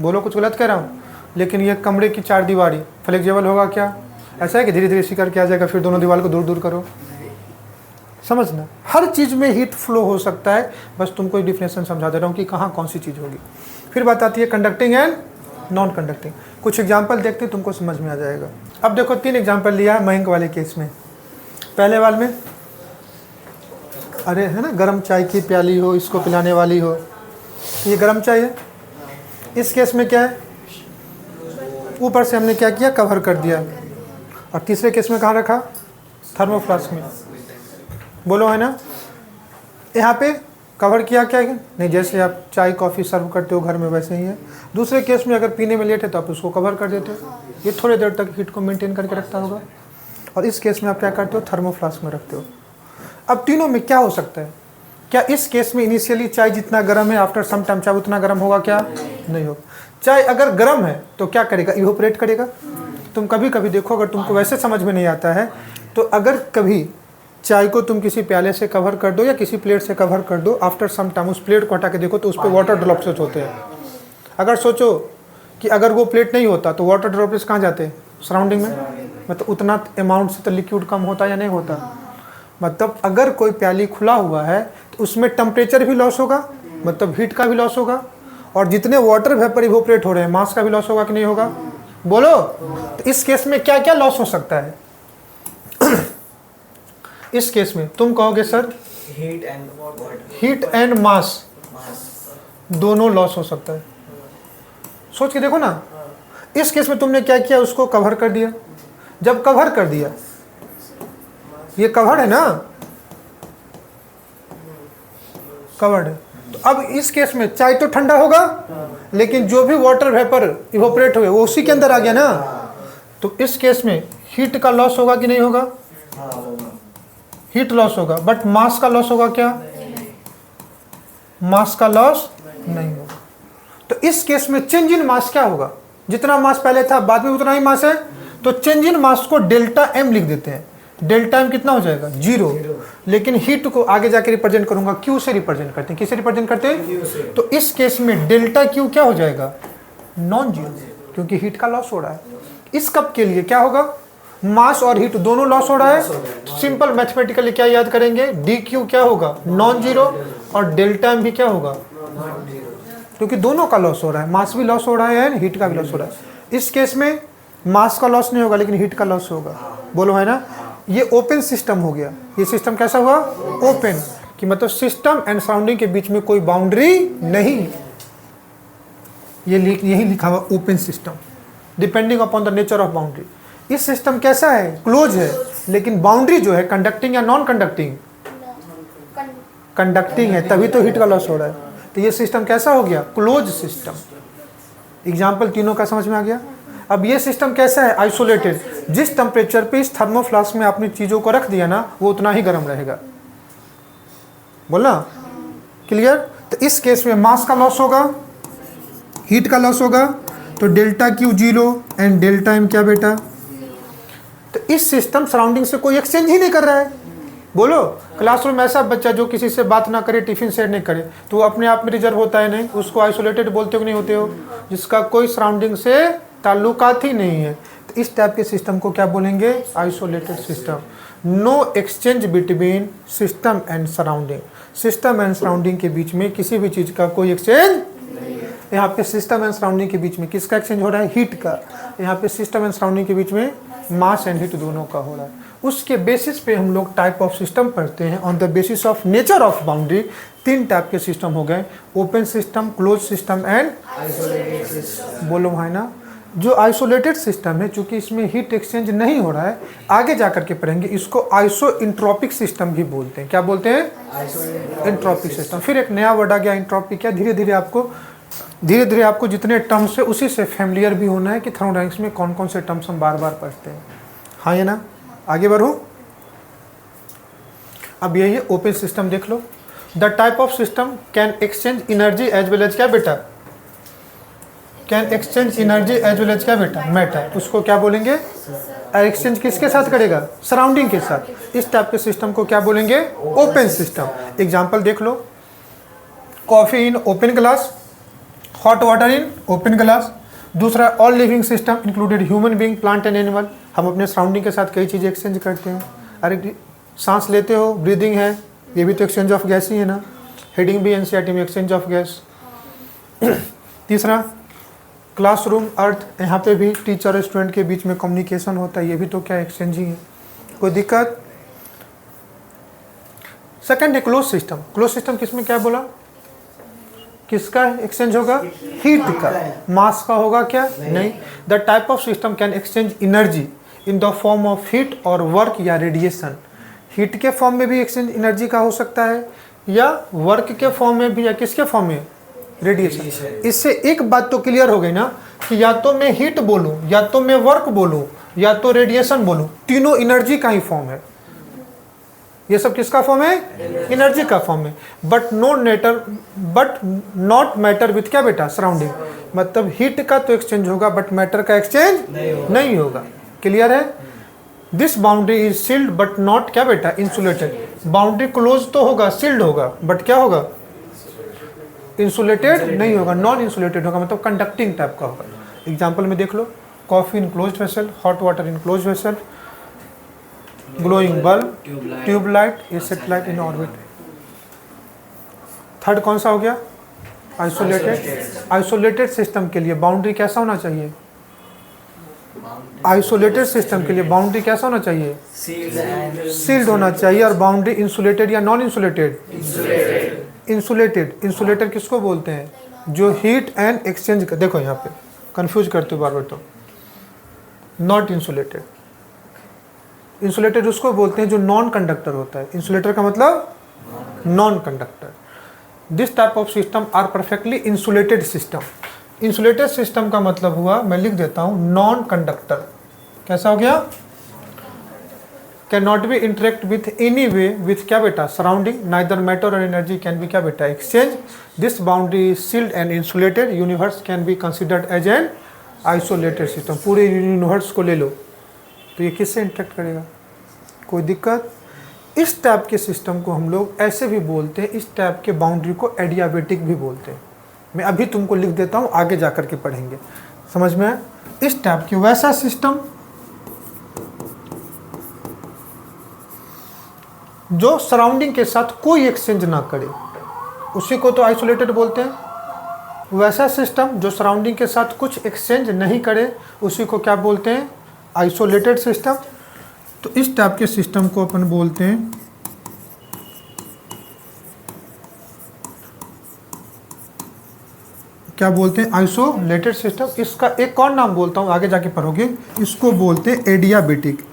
बोलो कुछ गलत कह रहा हूँ, लेकिन ये कमरे की चार दीवारी फ्लेक्सिबल होगा क्या, ऐसा है कि धीरे धीरे इसी करके आ जाएगा, फिर दोनों दीवार को दूर दूर करो, समझना। हर चीज़ में हीट फ्लो हो सकता है, बस तुमको डिफिनेशन समझा दे रहा हूँ कि कहाँ कौन सी चीज़ होगी। फिर बात आती है कंडक्टिंग एंड नॉन कंडक्टिंग। कुछ एग्जाम्पल देखते हैं, तुमको समझ में आ जाएगा। अब देखो 3 एग्जाम्पल लिया है मयंक वाले केस में। पहले वाले में अरे है ना, गर्म चाय की प्याली हो, इसको पिलाने वाली हो, ये गर्म चाय है। इस केस में क्या है, ऊपर से हमने क्या किया, कवर कर दिया। और तीसरे केस में कहाँ रखा, थर्मोफ्लास्क में, बोलो है ना। यहाँ पे कवर किया क्या है, नहीं, जैसे आप चाय कॉफ़ी सर्व करते हो घर में वैसे ही है। दूसरे केस में अगर पीने में लेट है तो आप उसको कवर कर देते हो, ये थोड़ी देर तक हीट को मेंटेन करके रखता होगा। और इस केस में आप क्या करते हो, थर्मोफ्लास्क में रखते हो। अब तीनों में क्या हो सकता है, क्या इस केस में इनिशियली चाय जितना गर्म है, आफ्टर सम टाइम चाय उतना गर्म होगा क्या, नहीं होगा। चाय अगर गर्म है तो क्या करेगा, इवोपरेट करेगा। तुम कभी कभी देखो, अगर तुमको वैसे समझ में नहीं आता है, तो अगर कभी चाय को तुम किसी प्याले से कवर कर दो या किसी प्लेट से कवर कर दो, आफ्टर सम टाइम उस प्लेट को हटा के देखो तो उस पर वाटर ड्रॉप्स होते हैं। अगर सोचो कि अगर वो प्लेट नहीं होता तो वाटर ड्रॉप्स कहाँ जाते, सराउंडिंग में, मतलब उतना अमाउंट से तो लिक्विड कम होता या नहीं होता। मतलब अगर कोई प्याली खुला हुआ है तो उसमें टेम्परेचर भी लॉस होगा, मतलब हीट का भी लॉस होगा, और जितने वाटर वेपर इवोपरेट हो रहे हैं मास का भी लॉस होगा कि नहीं होगा, बोलो। तो इस केस में क्या क्या लॉस हो सकता है। इस केस में तुम कहोगे सर हीट एंड मास दोनों लॉस हो सकता है। सोच के देखो ना, इस केस में तुमने क्या किया, उसको कवर कर दिया। जब कवर कर दिया, ये कवर है ना, कवर्ड है, तो अब इस केस में चाय तो ठंडा होगा, लेकिन जो भी वाटर वेपर इवोपरेट हुए वो उसी के अंदर आ गया ना। तो इस केस में हीट का लॉस होगा कि नहीं होगा, हीट लॉस होगा, बट मास का लॉस होगा क्या, मास का लॉस नहीं होगा। तो इस केस में चेंज इन मास क्या होगा, जितना मास पहले था बाद में उतना ही मास है, तो चेंज इन मास को डेल्टा एम लिख देते हैं। डेल्टा एम कितना हो जाएगा, 0। लेकिन हीट को आगे जाके रिप्रेजेंट करूंगा, क्यू से रिप्रेजेंट करते हैं। किससे रिप्रेजेंट करते हैं, तो इस केस में डेल्टा क्यू क्या हो जाएगा, नॉन जीरो, क्योंकि हीट का लॉस हो रहा है। इस कप के लिए क्या होगा, मास और हीट दोनों लॉस हो रहा है। सिंपल मैथमेटिकली क्या याद करेंगे, डी क्यू क्या होगा, नॉन जीरो, और डेल्टा एम भी क्या होगा, क्योंकि दोनों का लॉस हो रहा है, मास भी लॉस हो रहा है एंड हीट का भी लॉस हो रहा है। इस केस में मास का लॉस नहीं होगा लेकिन हीट का लॉस होगा, बोलो है ना। ये ओपन सिस्टम हो गया। ये सिस्टम कैसा हुआ? ओपन, कि मतलब सिस्टम एंड सराउंडिंग के बीच में कोई बाउंड्री नहीं। ये यही लिखा हुआ open system, depending upon the nature of boundary. इस सिस्टम कैसा है? क्लोज है, लेकिन बाउंड्री जो है कंडक्टिंग या नॉन कंडक्टिंग? कंडक्टिंग है, तभी तो हीट का लॉस हो रहा है। तो ये सिस्टम कैसा हो गया? Close system. एग्जाम्पल तीनों का समझ में आ गया। अब ये सिस्टम कैसा है? आइसोलेटेड। जिस टेम्परेचर पे इस थर्मोफ्लास्क में आपने चीज़ों को रख दिया ना, वो उतना ही गर्म रहेगा। बोला क्लियर? तो इस केस में मास का लॉस होगा, हीट का लॉस होगा, तो delta q 0 and delta m क्या बेटा? तो इस सिस्टम सराउंडिंग से कोई एक्सचेंज ही नहीं कर रहा है। बोलो, क्लासरूम ऐसा बच्चा जो किसी से बात ना करे, टिफिन शेयर नहीं करे, तो वो अपने आप में रिजर्व होता है नहीं? उसको आइसोलेटेड बोलते हो कि नहीं होते हो? जिसका कोई सराउंडिंग से ताल्लुकात ही नहीं है। तो इस टाइप के सिस्टम को क्या बोलेंगे? Isolated system. No exchange between system and surrounding. System and surrounding के बीच में किसी भी चीज़ का कोई एक्सचेंज। यहाँ पे सिस्टम एंड सराउंडिंग के बीच में किसका एक्सचेंज हो रहा है? हीट का। यहाँ पे सिस्टम एंड सराउंडिंग के बीच में मास एंड हीट दोनों का हो रहा है। उसके बेसिस पे हम लोग टाइप ऑफ सिस्टम पढ़ते हैं। On the basis of nature of boundary 3 type के सिस्टम हो गए, open system, close system and isolated system. बोलो भाई ना। जो आइसोलेटेड सिस्टम है, चूंकि इसमें हीट एक्सचेंज नहीं हो रहा है, आगे जाकर के पढ़ेंगे, इसको आइसो इंट्रोपिक सिस्टम भी बोलते हैं। क्या बोलते हैं? Entropic system. फिर एक नया वर्ड आ गया इंट्रोपिक। क्या? धीरे धीरे आपको जितने टर्म्स है उसी से फैमिलियर भी होना है कि थर्मोडायनामिक्स में कौन कौन से टर्म्स हम बार बार पढ़ते हैं। हाँ ये ना, आगे बढ़ो। अब यही ओपन सिस्टम देख लो। The type of system can exchange energy as well as क्या बेटा? Can exchange energy as well as क्या बेटा? मैटर। उसको क्या बोलेंगे? एक्सचेंज किसके साथ करेगा? सराउंडिंग के साथ। इस टाइप के सिस्टम को क्या बोलेंगे? Open system. एग्जाम्पल देख लो। Coffee in open glass, hot water in open glass. दूसरा, all living system included human being, plant and animal. हम अपने सराउंडिंग के साथ कई चीज़ें एक्सचेंज करते हैं। अरे सांस लेते हो, ब्रीदिंग है, ये भी तो एक्सचेंज ऑफ गैस ही है ना। हेडिंग भी एनसीईआरटी में एक्सचेंज ऑफ गैस। तीसरा, क्लासरूम, अर्थ, यहाँ पे भी टीचर और स्टूडेंट के बीच में कम्युनिकेशन होता है, ये भी तो क्या एक्सचेंज ही है। कोई दिक्कत? सेकंड है क्लोज सिस्टम। क्लोज सिस्टम किसमें क्या बोला? किसका एक्सचेंज होगा? हीट का। मास का होगा क्या? नहीं। The type of system can exchange energy in the form of heat और वर्क या रेडिएशन। हीट के फॉर्म में भी एक्सचेंज एनर्जी का हो सकता है, या वर्क के फॉर्म में भी, या किसके फॉर्म में? रेडिएशन। इससे एक बात तो क्लियर हो गई ना कि या तो मैं हीट बोलूं, या तो मैं वर्क बोलूं, या तो रेडिएशन बोलूं, तीनों एनर्जी का ही फॉर्म है। ये सब किसका फॉर्म है? एनर्जी का फॉर्म है। बट नॉट मैटर विथ क्या बेटा? सराउंडिंग। मतलब हीट का तो एक्सचेंज होगा बट मैटर का एक्सचेंज नहीं होगा। क्लियर है? This boundary is sealed but not क्या बेटा? इंसुलेटेड। बाउंड्री क्लोज तो होगा, सील्ड होगा, बट क्या होगा? इंसुलेटेड नहीं होगा, नॉन इंसुलेटेड होगा, मतलब कंडक्टिंग टाइप का होगा। एग्जाम्पल में देख लो। Coffee in closed vessel, hot water in closed vessel, glowing bulb, tube light, a satellite in orbit. Third कौन सा हो गया? आइसोलेटेड। आइसोलेटेड सिस्टम के लिए बाउंड्री कैसा होना चाहिए? आइसोलेटेड सिस्टम के लिए बाउंड्री कैसा होना चाहिए? सील्ड होना चाहिए। और बाउंड्री इंसुलेटेड या नॉन इंसुलेटेड? इंसुलेटेड। इंसुलेटर किसको बोलते हैं? जो हीट एंड एक्सचेंज कर, देखो यहाँ पे कंफ्यूज करते हो बार बार। तो नॉट इंसुलेटेड। इंसुलेटेड उसको बोलते हैं जो नॉन कंडक्टर होता है। इंसुलेटर का मतलब non conductor. This type of system are perfectly insulated system. Insulated system का मतलब हुआ, मैं लिख देता हूँ, नॉन कंडक्टर। कैसा हो गया? Can not be interact with any way with क्या बेटा? सराउंडिंग। नाइदर मैटर और एनर्जी कैन बी क्या बेटा? Exchange. This boundary is sealed and insulated. Universe can be considered as an isolated system. पूरे universe को ले लो तो ये किससे इंटरेक्ट करेगा? कोई दिक्कत? इस टाइप के सिस्टम को हम लोग ऐसे भी बोलते हैं, इस टाइप के बाउंड्री को एडियाबेटिक भी बोलते हैं। मैं अभी तुमको लिख देता हूँ, आगे जाकर के पढ़ेंगे, समझ में आए? इस टाइप की वैसा सिस्टम जो सराउंडिंग के साथ कोई एक्सचेंज ना करे, उसी को तो आइसोलेटेड बोलते हैं। वैसा सिस्टम जो सराउंडिंग के साथ कुछ एक्सचेंज नहीं करे उसी को क्या बोलते हैं, आइसोलेटेड सिस्टम। तो इस टाइप के सिस्टम को अपन बोलते हैं क्या बोलते हैं, आइसोलेटेड सिस्टम। इसका एक और नाम बोलता हूं, आगे जाके पढ़ोगे, इसको बोलते हैं एडियाबेटिक।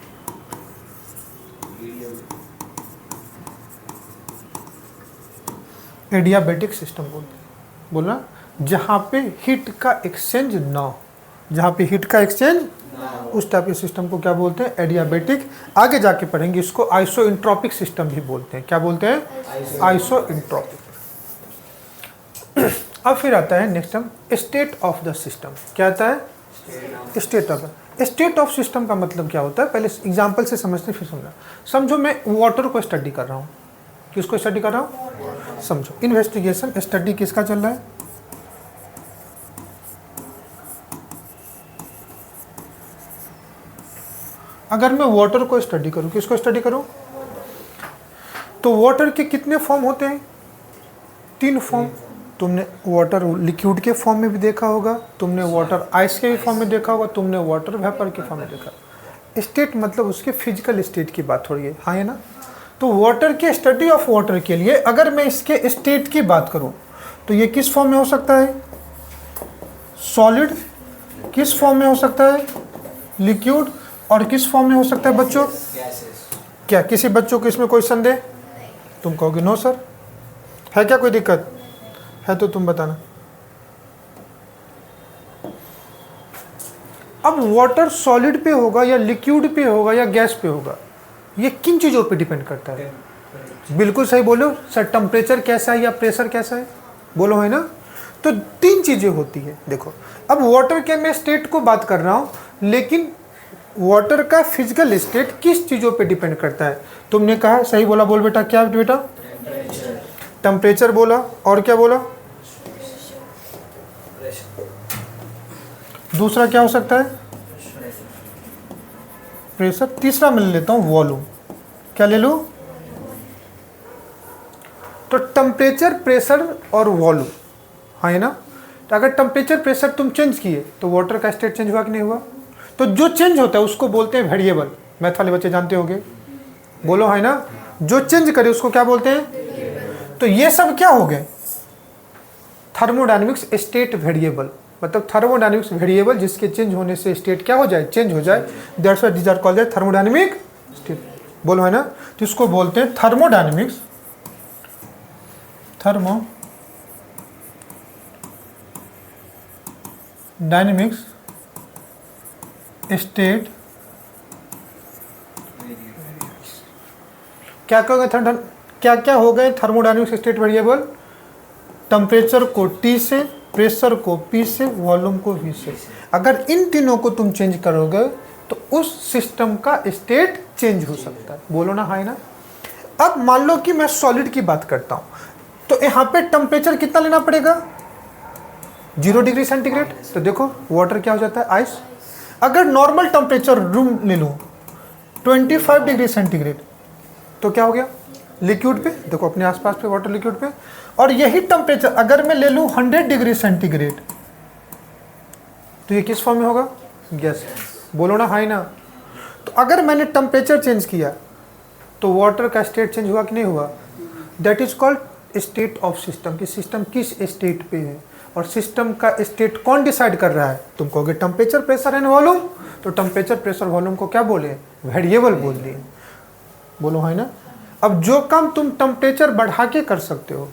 एडियाबेटिक सिस्टम बोलते हैं, बोलना जहां पे हीट का एक्सचेंज ना हो, जहां पे हीट का एक्सचेंज उस टाइप के सिस्टम को क्या बोलते हैं, एडियाबेटिक। आगे जाके पढ़ेंगे इसको आइसोइंट्रोपिक सिस्टम भी बोलते हैं। क्या बोलते हैं, आइसोइंट्रोपिक। अब फिर आता है next term state of the system. क्या आता है, स्टेट ऑफ सिस्टम का मतलब क्या होता है, पहले एग्जांपल से समझते फिर समझना। समझो मैं वाटर को स्टडी कर रहा हूँ, किसको स्टडी कर रहा हूँ, समझो इन्वेस्टिगेशन स्टडी किसका चल रहा है, अगर मैं वाटर को स्टडी करूं, किसको स्टडी करूं, तो वाटर के कितने फॉर्म होते हैं, 3 फॉर्म। तुमने वाटर लिक्विड के फॉर्म में भी देखा होगा, तुमने वाटर आइस के भी फॉर्म में देखा होगा, तुमने वाटर वेपर के फॉर्म में देखा। स्टेट मतलब उसके फिजिकल स्टेट की बात हो रही है, हाँ है ना। तो वाटर के स्टडी ऑफ वाटर के लिए अगर मैं इसके स्टेट की बात करूं तो ये किस फॉर्म में हो सकता है, सॉलिड, किस फॉर्म में हो सकता है, लिक्विड, और किस फॉर्म में हो सकता है बच्चों, क्या किसी बच्चों को इसमें कोई संदेह, तुम कहोगे नो सर, है क्या कोई दिक्कत है तो तुम बताना। अब वाटर सॉलिड पे होगा या लिक्विड पे होगा या गैस पे होगा, ये किन चीजों पे डिपेंड करता है, बिल्कुल सही बोलो सर, टेम्परेचर कैसा है या प्रेशर कैसा है, बोलो है ना। तो 3 चीजें होती है। देखो अब वाटर के मैं स्टेट को बात कर रहा हूं, लेकिन वाटर का फिजिकल स्टेट किस चीज़ों पे डिपेंड करता है, तुमने कहा सही बोला, बोल बेटा, क्या बेटा, टेम्परेचर बोला, और क्या बोला, दूसरा क्या हो सकता है, प्रेशर, तीसरा मैं ले लेता हूं वॉल्यूम। क्या ले लूं, तो टेम्परेचर, प्रेशर और वॉल्यूम, हाँ है ना। तो अगर टेम्परेचर प्रेशर तुम चेंज किए तो वाटर का स्टेट चेंज हुआ कि नहीं हुआ। तो जो चेंज होता है उसको बोलते हैं वेरिएबल, मैथ वाले बच्चे जानते होंगे, बोलो है ना, जो चेंज करे उसको क्या बोलते हैं। तो ये सब क्या हो गए, थर्मोडायनेमिक्स स्टेट वेरिएबल, मतलब थर्मोडायनेमिक्स वेरिएबल जिसके चेंज होने से स्टेट क्या हो जाए, चेंज हो जाए, that's why these are called thermodynamic state, बोलो है ना। तो इसको बोलते हैं थर्मोडायनेमिक्स, थर्मोडायनेमिक्स स्टेट। क्या कहोगे, क्या क्या हो गए थर्मोडायनेमिक्स स्टेट वेरिएबल, टेम्परेचर को T से, प्रेशर को P से, वॉल्यूम को V से। अगर इन तीनों को तुम चेंज करोगे तो उस सिस्टम का स्टेट चेंज हो सकता है, बोलो ना, हाँ ना। अब मान लो कि मैं सॉलिड की बात करता हूं, तो यहाँ पे टेम्परेचर कितना लेना पड़ेगा, 0 डिग्री सेंटीग्रेड। तो देखो वाटर क्या हो जाता है, आइस। अगर नॉर्मल टेम्परेचर रूम ले लूँ 25 डिग्री सेंटीग्रेड, तो क्या हो गया, लिक्विड पे, देखो अपने आसपास पे वाटर लिक्विड पे। और यही टेम्परेचर अगर मैं ले लूँ 100 डिग्री सेंटीग्रेड, तो ये किस फॉर्म में होगा, गैस, बोलो ना, हाई ना। तो अगर मैंने टेम्परेचर चेंज किया तो वाटर का स्टेट चेंज हुआ कि नहीं हुआ, that is called state of system, कि सिस्टम किस स्टेट पे है। और सिस्टम का स्टेट कौन डिसाइड कर रहा है, तुम कहोगे टेम्परेचर, प्रेशर एंड वॉल्यूम। तो टेम्परेचर, प्रेशर, वॉल्यूम को क्या बोले, वेरिएबल बोल दिए, बोलो है ना। अब जो काम तुम टेम्परेचर बढ़ा के कर सकते हो,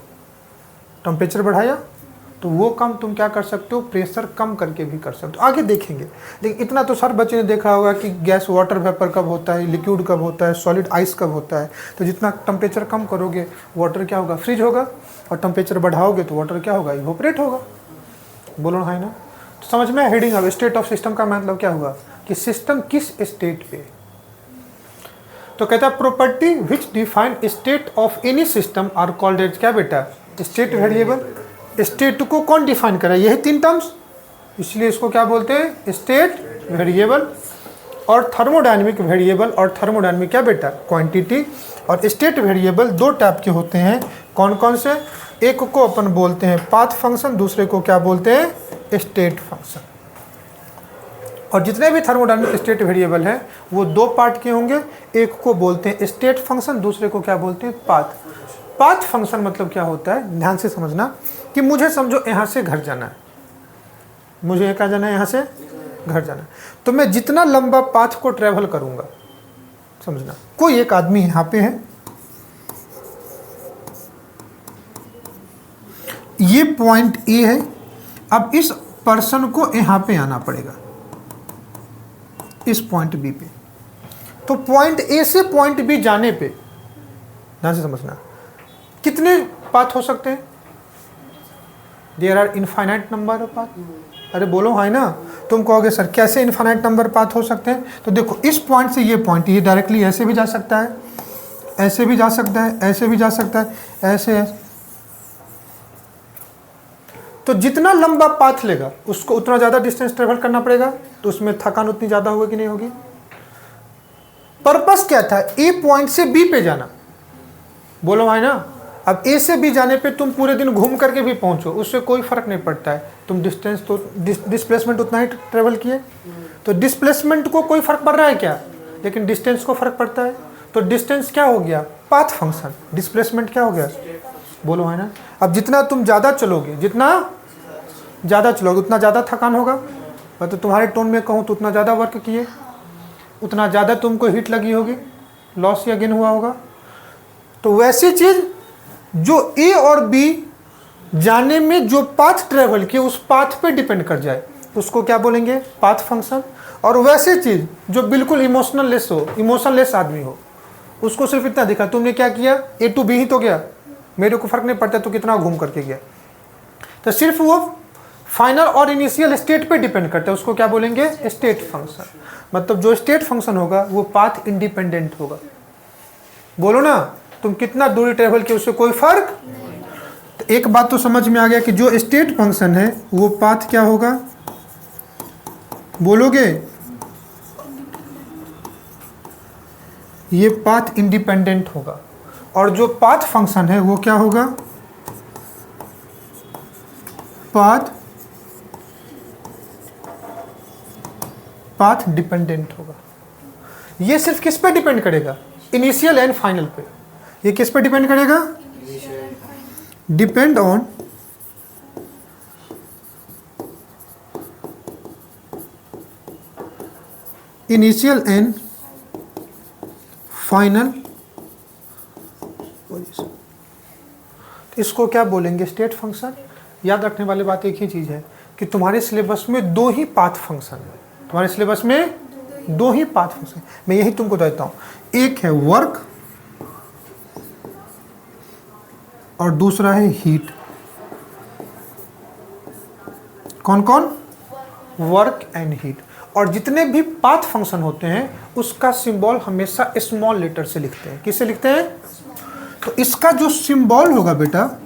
टेम्परेचर बढ़ाया, तो वो काम तुम क्या कर सकते हो, प्रेशर कम करके भी कर सकते हो। आगे देखेंगे, लेकिन इतना तो सर बच्चे ने देखा होगा कि गैस वाटर वेपर कब होता है, लिक्विड कब होता है, सॉलिड आइस कब होता है। तो जितना टेम्परेचर कम करोगे वाटर क्या होगा, फ्रीज होगा, और टेम्परेचर बढ़ाओगे तो वाटर क्या होगा, इवोपरेट होगा, बोलो है ना। तो समझ में हेडिंग अब स्टेट ऑफ सिस्टम का मतलब क्या हुआ, कि सिस्टम किस स्टेट पे। तो कहता है property which define state of any system are called as, क्या बेटा, स्टेट वेरिएबल। स्टेट को कौन डिफाइन करे, यही 3 टर्म्स, इसलिए इसको क्या बोलते हैं, स्टेट वेरिएबल। और थर्मोडायनेमिक वेरिएबल और थर्मोडायनेमिक क्या बेटा, क्वांटिटी। और स्टेट वेरिएबल 2 टाइप के होते हैं, कौन कौन से? एक को अपन बोलते हैं पाथ फंक्शन, दूसरे को क्या बोलते हैं? State function. और जितने भी थर्मोडायनामिक स्टेट वेरिएबल हैं वो दो पार्ट के होंगे, एक को बोलते हैं स्टेट फंक्शन, दूसरे को क्या बोलते हैं? पाथ। पाथ फंक्शन मतलब क्या होता है, ध्यान से समझना, कि मुझे समझो यहाँ से घर जाना है, मुझे कहाँ जाना है? यहाँ से घर जाना है। तो मैं जितना लंबा पाथ को ट्रेवल करूँगा, समझना, कोई एक आदमी यहाँ पे है, ये पॉइंट ए है, अब इस पर्सन को यहाँ पे आना पड़ेगा, इस पॉइंट बी पे। तो पॉइंट ए से पॉइंट बी जाने पे, ध्यान से समझना, कितने पाथ हो सकते हैं? There are infinite number of path. अरे बोलो हाँ ना। तुम कहोगे सर कैसे इनफाइनाइट नंबर पाथ हो सकते हैं? तो देखो, इस पॉइंट से ये पॉइंट, ये डायरेक्टली ऐसे भी जा सकता है, ऐसे भी जा सकता है, ऐसे भी जा सकता है, ऐसे। तो जितना लंबा पाथ लेगा उसको उतना ज़्यादा डिस्टेंस ट्रेवल करना पड़ेगा, तो उसमें थकान उतनी ज़्यादा होगी कि नहीं होगी? पर्पस क्या था? ए पॉइंट से बी पे जाना, बोलो भाई ना। अब ए से बी जाने पे तुम पूरे दिन घूम करके भी पहुंचो, उससे कोई फर्क नहीं पड़ता है, तुम डिस्टेंस तो डिस्प्लेसमेंट उतना ही ट्रेवल किए। तो डिस्प्लेसमेंट को कोई फर्क पड़ रहा है क्या? लेकिन डिस्टेंस को फर्क पड़ता है। तो डिस्टेंस क्या हो गया? Path function. डिस्प्लेसमेंट क्या हो गया? बोलो है ना। अब जितना तुम ज़्यादा चलोगे, जितना ज़्यादा चलोगे उतना ज़्यादा थकान होगा। मैं तो तुम्हारे टोन में कहूँ तो उतना ज़्यादा वर्क किए, उतना ज़्यादा तुमको हीट लगी होगी, लॉस या गेन हुआ होगा। तो वैसी चीज़ जो ए और बी जाने में जो पाथ ट्रेवल किए उस पाथ पे डिपेंड कर जाए, उसको क्या बोलेंगे? Path function. और वैसी चीज़ जो बिल्कुल इमोशनल लेस हो, इमोशनलेस आदमी हो, उसको सिर्फ इतना दिखा, तुमने क्या किया? ए टू बी ही तो गया, मेरे को फर्क नहीं पड़ता तो कितना घूम करके गया। तो सिर्फ वो फाइनल और इनिशियल स्टेट पे डिपेंड करता है, उसको क्या बोलेंगे? State function. मतलब जो स्टेट फंक्शन होगा वो पाथ इंडिपेंडेंट होगा। बोलो ना, तुम कितना दूरी ट्रेवल किए उससे कोई फर्क। तो एक बात तो समझ में आ गया कि जो स्टेट फंक्शन है वो पाथ क्या होगा? बोलोगे? ये पाथ इंडिपेंडेंट होगा। और जो पाथ फंक्शन है वो क्या होगा? पाथ डिपेंडेंट होगा। ये सिर्फ किस पे डिपेंड करेगा? इनिशियल एंड फाइनल पे। ये किस पे डिपेंड करेगा? Depend on initial and final position. तो इसको क्या बोलेंगे? State function. याद रखने वाली बात एक ही चीज़ है कि तुम्हारे सिलेबस में दो ही पाथ फंक्शन है, तुम्हारे सिलेबस में दो ही पाथ फंक्शन। मैं यही तुमको देता हूँ, एक है वर्क और दूसरा है हीट। कौन कौन? Work and heat. और जितने भी पाथ फंक्शन होते हैं उसका सिंबल हमेशा स्मॉल लेटर से लिखते हैं। किससे लिखते हैं? तो इसका जो सिंबल होगा बेटा,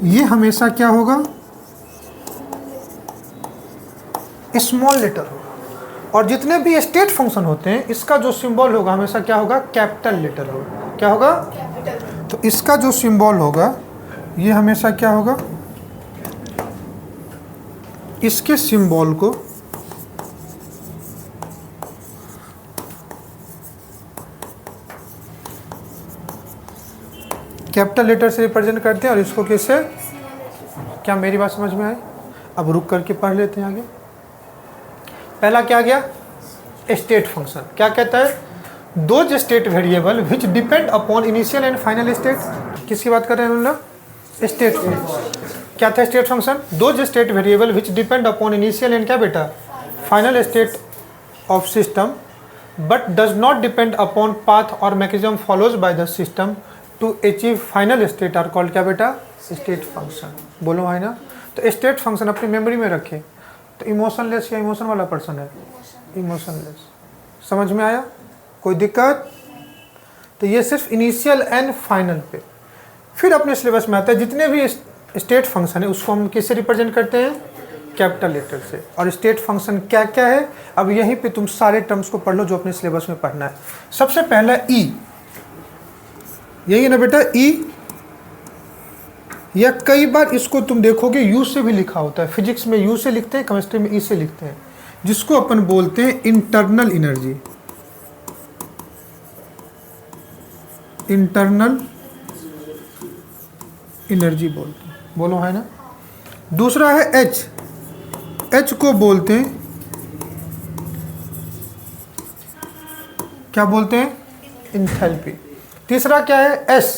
ये हमेशा क्या होगा? स्मॉल लेटर होगा। और जितने भी स्टेट फंक्शन होते हैं इसका जो सिंबल होगा हमेशा क्या होगा? कैपिटल लेटर होगा। क्या होगा? तो इसका जो सिंबल होगा ये हमेशा क्या होगा? इसके सिंबल को कैपिटल लेटर से रिप्रेजेंट करते हैं। और इसको किससे? क्या मेरी बात समझ में आई? अब रुक करके पढ़ लेते हैं आगे। पहला क्या गया? State function. क्या कहता है? Those state variable which depend upon initial and final state. किसकी बात कर रहे हैं हम लोग? State function. क्या था state function? Those state variable which depend upon initial and क्या बेटा? Final state of system but does not depend upon path और mechanism follows by the system to achieve final state are called क्या बेटा? State function. बोलो भाई ना। तो state function अपनी मेमोरी में रखें। तो इमोशनलेस या इमोशन वाला पर्सन है? इमोशनलेस। समझ में आया? कोई दिक्कत? तो ये सिर्फ इनिशियल एंड फाइनल पे। फिर अपने सिलेबस में आता है जितने भी स्टेट फंक्शन है उसको हम किससे रिप्रेजेंट करते हैं? कैपिटल लेटर से। और स्टेट फंक्शन क्या क्या है अब यहीं पे तुम सारे टर्म्स को पढ़ लो जो अपने सिलेबस में पढ़ना है। सबसे पहला ई। यही है ना बेटा ई, या कई बार इसको तुम देखोगे यू से भी लिखा होता है। फिजिक्स में यू से लिखते हैं, केमिस्ट्री में ई से लिखते हैं, जिसको अपन बोलते हैं इंटरनल एनर्जी। इंटरनल एनर्जी बोलते हैं, बोलो है ना। दूसरा है एच, एच को बोलते हैं, क्या बोलते हैं, इंथैल्पी। तीसरा क्या है, एस,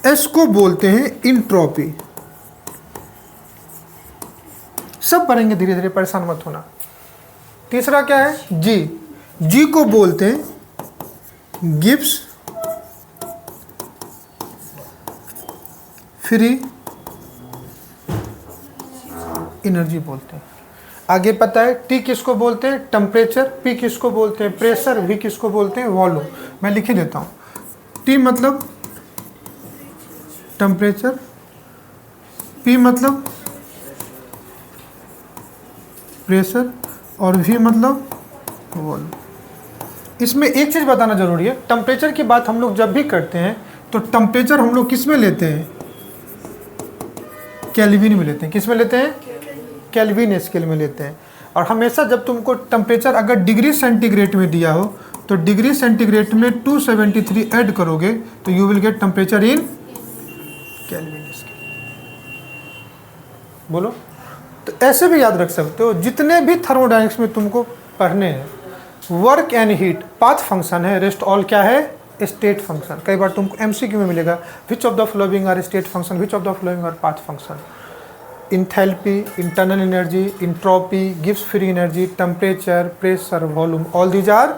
एस को बोलते हैं इंट्रोपी। सब पढ़ेंगे धीरे धीरे, परेशान मत होना। तीसरा क्या है, जी, जी को बोलते हैं गिब्स फ्री एनर्जी बोलते हैं। आगे पता है टी किसको बोलते हैं, टेम्परेचर, पी किसको बोलते हैं, प्रेशर, वी किसको बोलते हैं, वॉल्यूम। मैं लिख ही देता हूँ। टी मतलब टेम्परेचर, पी मतलब प्रेशर, और वी मतलब वॉल्यूम। इसमें एक चीज़ बताना जरूरी है, टेम्परेचर की बात हम लोग जब भी करते हैं तो टेम्परेचर हम लोग किस में लेते हैं, केल्विन में लेते हैं। किस में लेते हैं, केल्विन स्केल में लेते हैं। और हमेशा जब तुमको टेम्परेचर अगर डिग्री सेंटीग्रेड में दिया हो तो डिग्री सेंटीग्रेड में 273 ऐड करोगे तो you will get temperature in kelvin scale. बोलो। तो ऐसे भी याद रख सकते हो, जितने भी थर्मोडायनेमिक्स में तुमको पढ़ने हैं, work and heat path function है, रेस्ट ऑल क्या है, स्टेट फंक्शन। कई बार तुमको एमसीक्यू में मिलेगा, which of the following are state function, which of the following are path function. Enthalpy, internal energy, entropy, Gibbs free energy, temperature, pressure, volume, all these are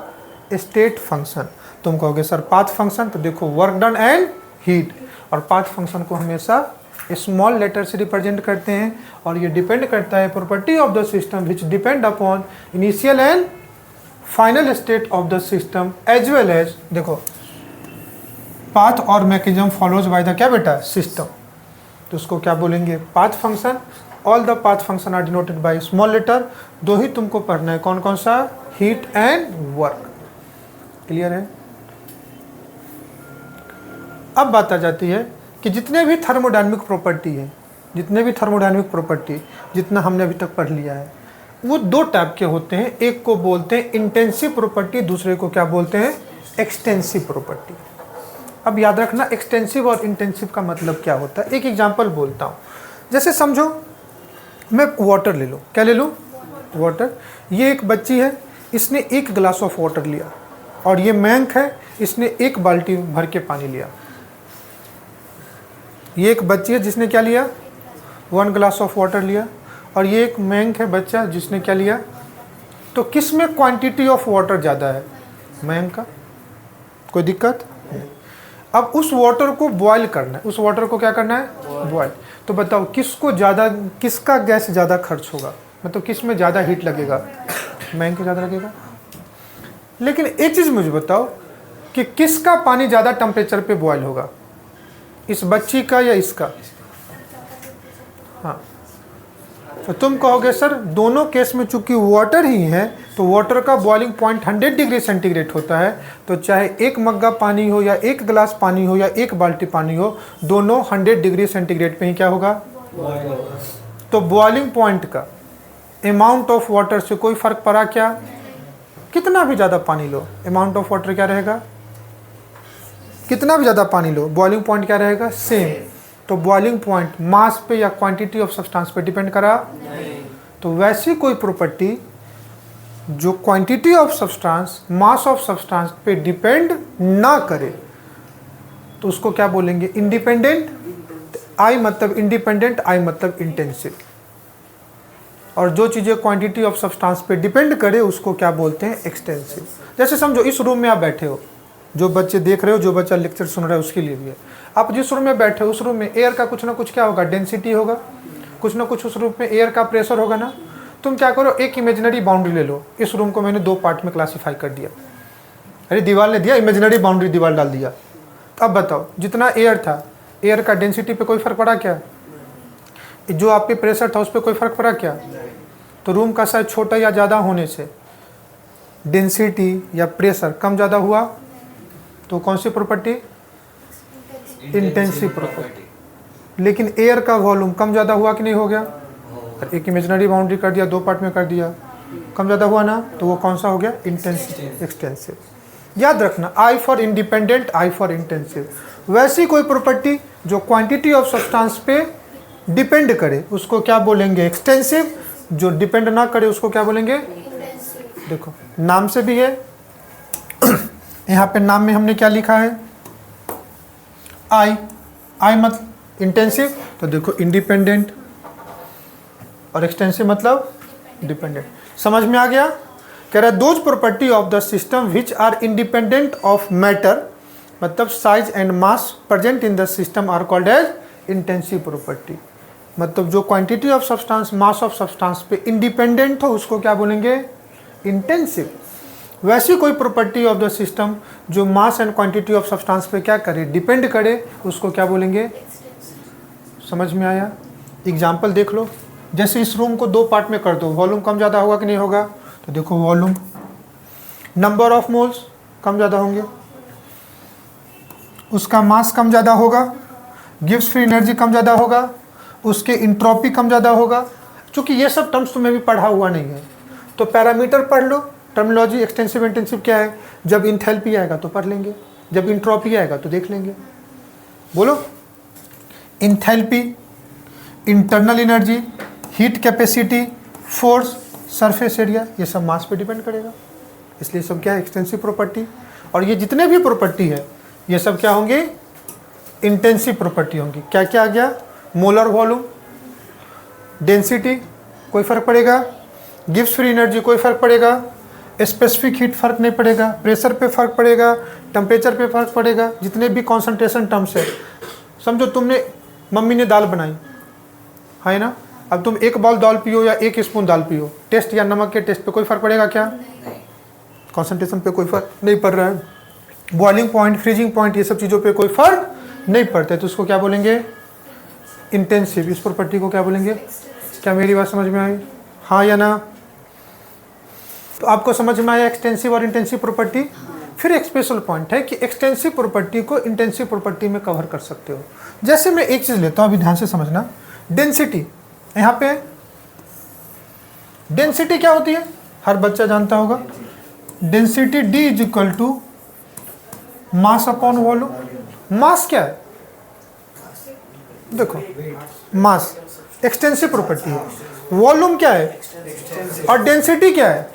state function. तुम कहोगे sir path function, तो देखो work done and heat. और path function को हमेशा small letter से represent करते हैं, और ये डिपेंड करता है property of the system which depend upon initial and final state of the system as well as, देखो पाथ और मैकेनिज्म फॉलोज बाय द क्या बेटा, सिस्टम। तो उसको क्या बोलेंगे, path function. All the path function are denoted by small letter. दो ही तुमको पढ़ना है, कौन कौन सा, हीट एंड वर्क। क्लियर है। अब बात आ जाती है कि जितने भी थर्मोडायनामिक प्रॉपर्टी है, जितने भी थर्मोडायनामिक प्रॉपर्टी जितना हमने अभी तक पढ़ लिया है, वो दो टाइप के होते हैं। एक को बोलते हैं इंटेंसिव प्रॉपर्टी, दूसरे को क्या बोलते हैं, एक्सटेंसिव प्रॉपर्टी। अब याद रखना एक्सटेंसिव और इंटेंसिव का मतलब क्या होता है। एक एग्जांपल बोलता हूँ, जैसे समझो मैं वाटर ले लूँ, क्या ले लूँ, वाटर। ये एक बच्ची है, इसने एक गिलास ऑफ वाटर लिया, और ये मैंक है, इसने एक बाल्टी भर के पानी लिया। ये एक बच्ची है जिसने क्या लिया, 1 ग्लास ऑफ वाटर लिया, और ये एक मैंक है बच्चा जिसने क्या लिया। तो किस में क्वांटिटी ऑफ वाटर ज़्यादा है, मैंक का। कोई दिक्कत नहीं। अब उस वाटर को बॉयल करना है, उस वाटर को क्या करना है, बॉयल। तो बताओ किसको ज़्यादा, किसका गैस ज़्यादा खर्च होगा, मतलब किस में ज़्यादा हीट लगेगा, मैंक को ज़्यादा लगेगा। लेकिन एक चीज़ मुझे बताओ कि किसका पानी ज़्यादा टेम्परेचर पे बॉयल होगा, इस बच्ची का या इसका। हाँ, तो तुम कहोगे सर दोनों केस में चूंकि वाटर ही है तो वाटर का बॉइलिंग पॉइंट 100 डिग्री सेंटीग्रेड होता है। तो चाहे एक मग्गा पानी हो या एक गिलास पानी हो या एक बाल्टी पानी हो, दोनों 100 डिग्री सेंटीग्रेड पे ही क्या होगा, तो बॉइलिंग पॉइंट का अमाउंट ऑफ वाटर से कोई फर्क पड़ा क्या, कितना भी ज़्यादा पानी लो अमाउंट ऑफ वाटर क्या रहेगा, कितना भी ज़्यादा पानी लो बॉइलिंग पॉइंट क्या रहेगा, सेम। तो बॉइलिंग पॉइंट मास पे या क्वांटिटी ऑफ सब्सटेंस पे डिपेंड करा नहीं। तो वैसी कोई प्रॉपर्टी जो quantity of substance, mass of substance पे डिपेंड ना करे, तो उसको क्या बोलेंगे, इंडिपेंडेंट। आई मतलब इंडिपेंडेंट, आई मतलब इंटेंसिव। और जो चीज़ें क्वांटिटी ऑफ सब्सटेंस पे डिपेंड करे उसको क्या बोलते हैं, एक्सटेंसिव। जैसे समझो इस रूम में आप बैठे हो, जो बच्चे देख रहे हो, जो बच्चा लेक्चर सुन रहा है उसके लिए भी है। आप जिस रूम में बैठे हो उस रूम में एयर का कुछ ना कुछ क्या होगा, डेंसिटी होगा, कुछ ना कुछ उस रूम में एयर का प्रेशर होगा ना। तुम क्या करो, एक इमेजिनरी बाउंड्री ले लो। इस रूम को मैंने 2 पार्ट में क्लासीफाई कर दिया, अरे दीवार ने दिया इमेजिनरी बाउंड्री, दीवार डाल दिया। तो अब बताओ जितना एयर था, एयर का डेंसिटी पे कोई फर्क पड़ा क्या, जो आप पे प्रेशर था उस पर कोई फर्क पड़ा क्या। तो रूम का साइज छोटा या ज़्यादा होने से डेंसिटी या प्रेशर कम ज़्यादा हुआ, तो कौन सी प्रॉपर्टी, इंटेंसिव प्रॉपर्टी। लेकिन एयर का वॉल्यूम कम ज़्यादा हुआ कि नहीं हो गया? एक इमेजिनरी बाउंड्री कर दिया, दो पार्ट में कर दिया, कम ज़्यादा हुआ ना, तो वो कौन सा हो गया? Intensive extensive. याद रखना, I for independent, I for intensive. वैसी कोई प्रॉपर्टी जो क्वांटिटी ऑफ सब्सटेंस पे डिपेंड करे उसको क्या बोलेंगे? एक्सटेंसिव। जो डिपेंड ना करे उसको क्या बोलेंगे? देखो नाम से भी है, यहाँ पे नाम में हमने क्या लिखा है? आई। आई मतलब इंटेंसिव, तो देखो इंडिपेंडेंट, और एक्सटेंसिव मतलब डिपेंडेंट। समझ में आ गया? कह रहा है those property of the system which are independent of matter, मतलब size and mass present in the system are called as intensive property. मतलब जो quantity of substance, mass of substance पे इंडिपेंडेंट हो उसको क्या बोलेंगे? इंटेंसिव। वैसी कोई प्रॉपर्टी ऑफ द सिस्टम जो mass and quantity of substance पे क्या करे? डिपेंड करे, उसको क्या बोलेंगे? समझ में आया? एग्जाम्पल देख लो। जैसे इस रूम को दो पार्ट में कर दो, वॉल्यूम कम ज़्यादा होगा कि नहीं होगा? तो देखो वॉल्यूम, नंबर ऑफ मोल्स कम ज़्यादा होंगे, उसका मास कम ज़्यादा होगा, गिव्स फ्री एनर्जी कम ज़्यादा होगा, उसके इंट्रोपी कम ज़्यादा होगा। चूँकि ये सब टर्म्स तुम्हें भी पढ़ा हुआ नहीं है तो पैरामीटर पढ़ लो। टर्मिनोलॉजी एक्सटेंसिव इंटेंसिव क्या है? जब इंथैल्पी आएगा तो पढ़ लेंगे, जब इंट्रोपी आएगा तो देख लेंगे। बोलो। Enthalpy, internal energy, heat capacity, force, surface area, ये सब मास पे डिपेंड करेगा। इसलिए सब क्या है? Extensive property. और ये जितने भी प्रॉपर्टी है ये सब क्या होंगे? इंटेंसिव प्रॉपर्टी होंगी। क्या क्या आ गया? मोलर वॉल्यूम, डेंसिटी कोई फर्क पड़ेगा, गिव्स फ्री एनर्जी कोई फर्क पड़ेगा, स्पेसिफिक हीट फर्क नहीं पड़ेगा, प्रेशर पे फर्क पड़ेगा, टेम्परेचर पे फर्क पड़ेगा। जितने भी कॉन्सेंट्रेशन टर्म्स है, समझो तुमने, मम्मी ने दाल बनाई है ना, अब तुम एक बाउल दाल पियो या एक स्पून दाल पियो, टेस्ट या नमक के टेस्ट पे कोई फर्क पड़ेगा क्या? कॉन्सेंट्रेशन पे कोई फर्क नहीं पड़ रहा है, बॉइलिंग पॉइंट, फ्रीजिंग पॉइंट, ये सब चीज़ों पे कोई फर्क नहीं पड़ता है, तो उसको क्या बोलेंगे? इंटेंसिव। इस प्रॉपर्टी को क्या बोलेंगे? क्या मेरी बात समझ में आई? हाँ या ना? तो आपको समझ में आया एक्सटेंसिव और इंटेंसिव प्रॉपर्टी। फिर एक स्पेशल पॉइंट है कि एक्सटेंसिव प्रॉपर्टी को इंटेंसिव प्रॉपर्टी में कवर कर सकते हो। जैसे मैं एक चीज़ लेता हूँ, अभी ध्यान से समझना। डेंसिटी, यहाँ पे डेंसिटी क्या होती है? हर बच्चा जानता होगा। Density D is equal to mass upon volume. Mass क्या है? देखो मास एक्सटेंसिव प्रॉपर्टी है, वॉल्यूम क्या है और डेंसिटी क्या है?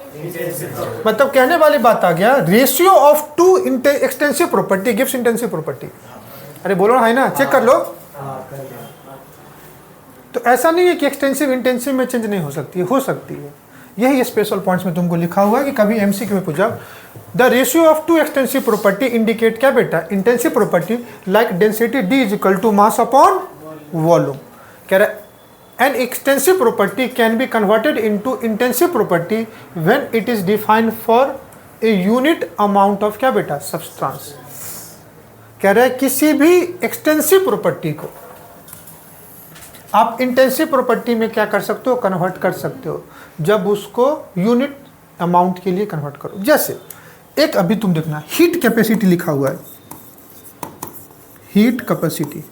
मतलब कहने वाली बात आ गया, ratio of two extensive property gives intensive property. अरे बोलो ना, है ना? चेक कर लो। तो ऐसा नहीं है कि एक्सटेंसिव इंटेंसिव में चेंज नहीं हो सकती है, हो सकती है। यही स्पेशल पॉइंट्स में तुमको लिखा हुआ है कि कभी एमसीक्यू में पूछा, the ratio of two extensive property indicate क्या बेटा? Intensive property like density D is equal to mass upon volume. कह रहा है an extensive property can be converted into intensive property when it is defined for a unit amount of क्या बेटा? substance। कह रहा है किसी भी एक्सटेंसिव प्रॉपर्टी को आप इंटेंसिव प्रॉपर्टी में क्या कर सकते हो? कन्वर्ट कर सकते हो, जब उसको यूनिट अमाउंट के लिए कन्वर्ट करो। जैसे एक अभी तुम देखना, हीट कैपेसिटी लिखा हुआ है, हीट कैपेसिटी,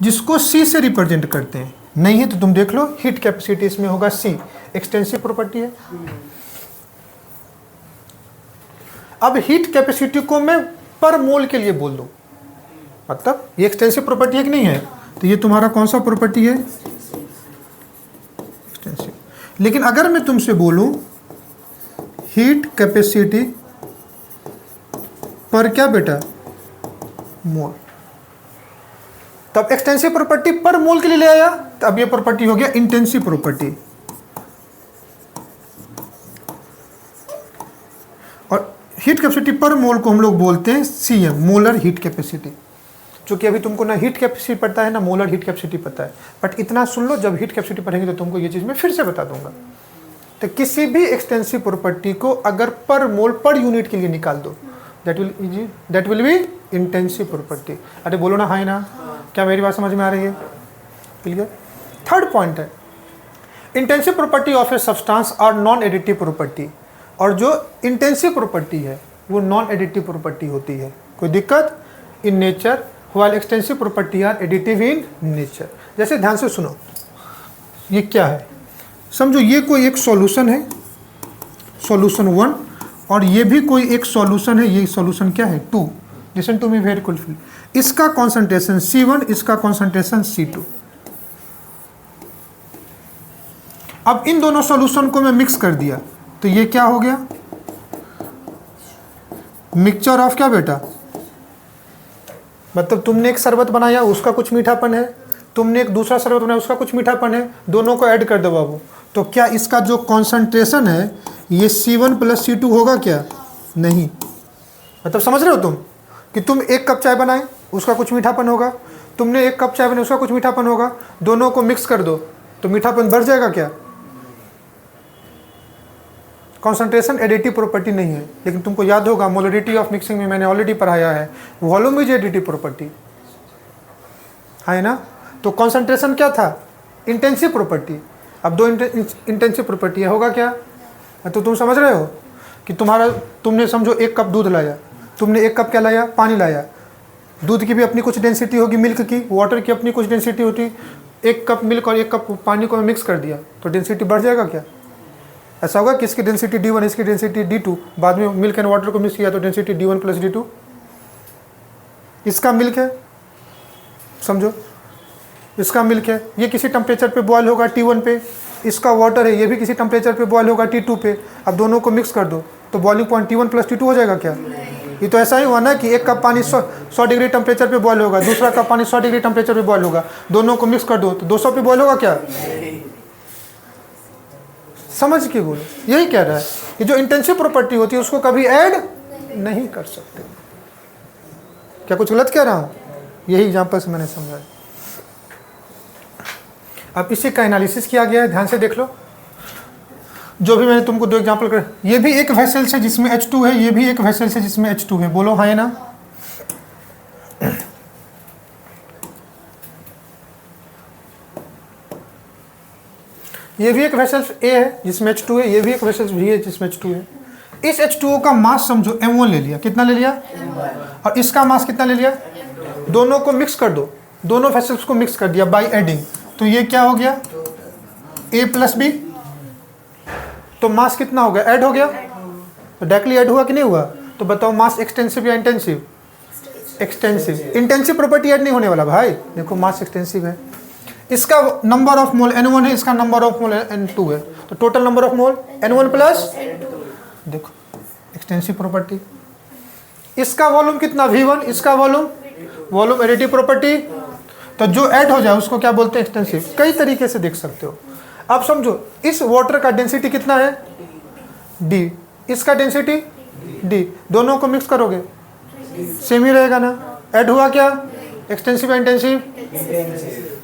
जिसको C से रिप्रेजेंट करते हैं। नहीं है तो तुम देख लो, हीट कैपेसिटी इसमें होगा C, एक्सटेंसिव प्रॉपर्टी है। अब हीट कैपेसिटी को मैं पर मोल के लिए बोल दूं, मतलब ये एक्सटेंसिव प्रॉपर्टी है कि नहीं है? तो ये तुम्हारा कौन सा प्रॉपर्टी है? एक्सटेंसिव। लेकिन अगर मैं तुमसे बोलूं हीट कैपेसिटी पर क्या बेटा? मोल, तब एक्सटेंसिव प्रॉपर्टी पर मोल के लिए ले आया, तो अब ये प्रॉपर्टी हो गया इंटेंसिव प्रॉपर्टी। और हीट कैपेसिटी पर मोल को हम लोग बोलते हैं CM, मोलर हीट कैपेसिटी। चूंकि अभी तुमको ना हीट कैपेसिटी पता है ना मोलर हीट कैपेसिटी पता है, बट इतना सुन लो, जब हीट कैपेसिटी पढ़ेंगे तो तुमको ये चीज़ मैं फिर से बता दूंगा। तो किसी भी एक्सटेंसिव प्रॉपर्टी को अगर पर मोल पर यूनिट के लिए निकाल दो, that will be intensive property. अरे बोलो ना, हाँ ना? क्या मेरी बात समझ में आ रही है? क्लियर? थर्ड पॉइंट है, intensive property of a substance और नॉन एडिटिव प्रॉपर्टी। और जो इंटेंसिव प्रॉपर्टी है वो नॉन एडिटिव प्रॉपर्टी होती है। कोई दिक्कत? In nature while extensive property are additive in nature. जैसे ध्यान से सुनो, ये क्या है, समझो ये कोई एक सॉल्यूशन है, सॉल्यूशन 1, और ये भी कोई एक सॉल्यूशन है, ये सॉल्यूशन क्या है 2। Listen to me very carefully, इसका कॉन्सेंट्रेशन C1, इसका कॉन्सेंट्रेशन C2। अब इन दोनों सॉल्यूशन को मैं मिक्स कर दिया तो ये क्या हो गया, मिक्सचर ऑफ क्या बेटा, मतलब तुमने एक शरबत बनाया उसका कुछ मीठापन है, तुमने एक दूसरा शरबत बनाया उसका कुछ मीठापन है, दोनों को ऐड कर दो बाबू, तो क्या इसका जो कॉन्सेंट्रेशन है ये C1 + C2 होगा क्या, नहीं। मतलब समझ रहे हो तुम कि तुम एक कप चाय बनाए उसका कुछ मीठापन होगा, तुमने एक कप चाय बनाई उसका कुछ मीठापन होगा, दोनों को मिक्स कर दो तो मीठापन बढ़ जाएगा क्या। कॉन्सेंट्रेशन एडिटिव प्रॉपर्टी नहीं है, लेकिन तुमको याद होगा मोलरिटी ऑफ मिक्सिंग में मैंने ऑलरेडी पढ़ाया है, वॉल्यूम इज एडिटिव प्रॉपर्टी है ना। तो कॉन्सेंट्रेशन क्या था, इंटेंसिव प्रॉपर्टी। अब दो इंटेंसिव प्रॉपर्टी है, होगा क्या। तो तुम समझ रहे हो कि तुमने समझो एक कप दूध लाया, तुमने एक कप क्या लाया, पानी लाया। दूध की भी अपनी कुछ डेंसिटी होगी, मिल्क की, वाटर की अपनी कुछ डेंसिटी होती। एक कप मिल्क और एक कप पानी को मिक्स कर दिया तो डेंसिटी बढ़ जाएगा क्या। ऐसा होगा कि इसकी डेंसिटी D1, इसकी डेंसिटी D2, बाद में मिल्क एंड वाटर को मिक्स किया तो डेंसिटी D1 + D2। इसका मिल्क है, समझो इसका मिल्क है, ये किसी टेम्परेचर पे बॉयल होगा T1 पे, इसका वाटर है ये भी किसी टेम्परेचर पे बॉयल होगा T2 पे। अब दोनों को मिक्स कर दो तो बॉइलिंग पॉइंट T1 + T2 हो जाएगा क्या। ये तो ऐसा ही हुआ ना कि एक कप पानी 100 डिग्री टेम्परेचर पे बॉयल होगा, दूसरा कप पानी 100 डिग्री टेम्परेचर पे बॉयल होगा, दोनों को मिक्स कर दो तो 200 पे बॉयल होगा क्या। समझ के बोलो, यही कह रहा है कि जो इंटेंसिव प्रॉपर्टी होती है उसको कभी ऐड नहीं कर सकते। क्या कुछ गलत कह रहा हूँ, यही एग्जांपल से मैंने समझाया। अब इसी का एनालिसिस किया गया है, ध्यान से देख लो। जो भी मैंने तुमको दो एग्जांपल कर, ये भी एक वेसल से जिसमें H2 है, ये भी एक वेसल से जिसमें H2 है, बोलो हाँ ना। ये भी एक वेसल A है जिसमें H2 है, ये भी एक वेसल B है जिसमें H2 है। इस H2O का मास समझो M1 ले लिया, कितना ले लिया, और इसका मास कितना ले लिया, दोनों को मिक्स कर दो, दोनों वेसल्स को मिक्स कर दिया बाय एडिंग, तो ये क्या हो गया A + B, तो मास कितना हो गया, ऐड हो गया, तो डायरेक्टली ऐड हुआ कि नहीं हुआ। तो बताओ मास एक्सटेंसिव या intensive, extensive. Intensive property add नहीं होने वाला भाई, देखो मास एक्सटेंसिव है, इसका नंबर ऑफ मोल N1 है, इसका नंबर ऑफ मोल N2 है, तो total number of mole N1 + देखो एक्सटेंसिव प्रॉपर्टी। इसका वॉल्यूम कितना V1, इसका वॉल्यूम एडिटिव प्रॉपर्टी, तो जो ऐड हो जाए उसको क्या बोलते हैं, एक्सटेंसिव। कई तरीके से देख सकते हो। अब समझो इस वाटर का डेंसिटी कितना है D, इसका डेंसिटी D, दोनों को मिक्स करोगे सेम ही रहेगा ना। ऐड हुआ क्या, एक्सटेंसिव इंटेंसिव।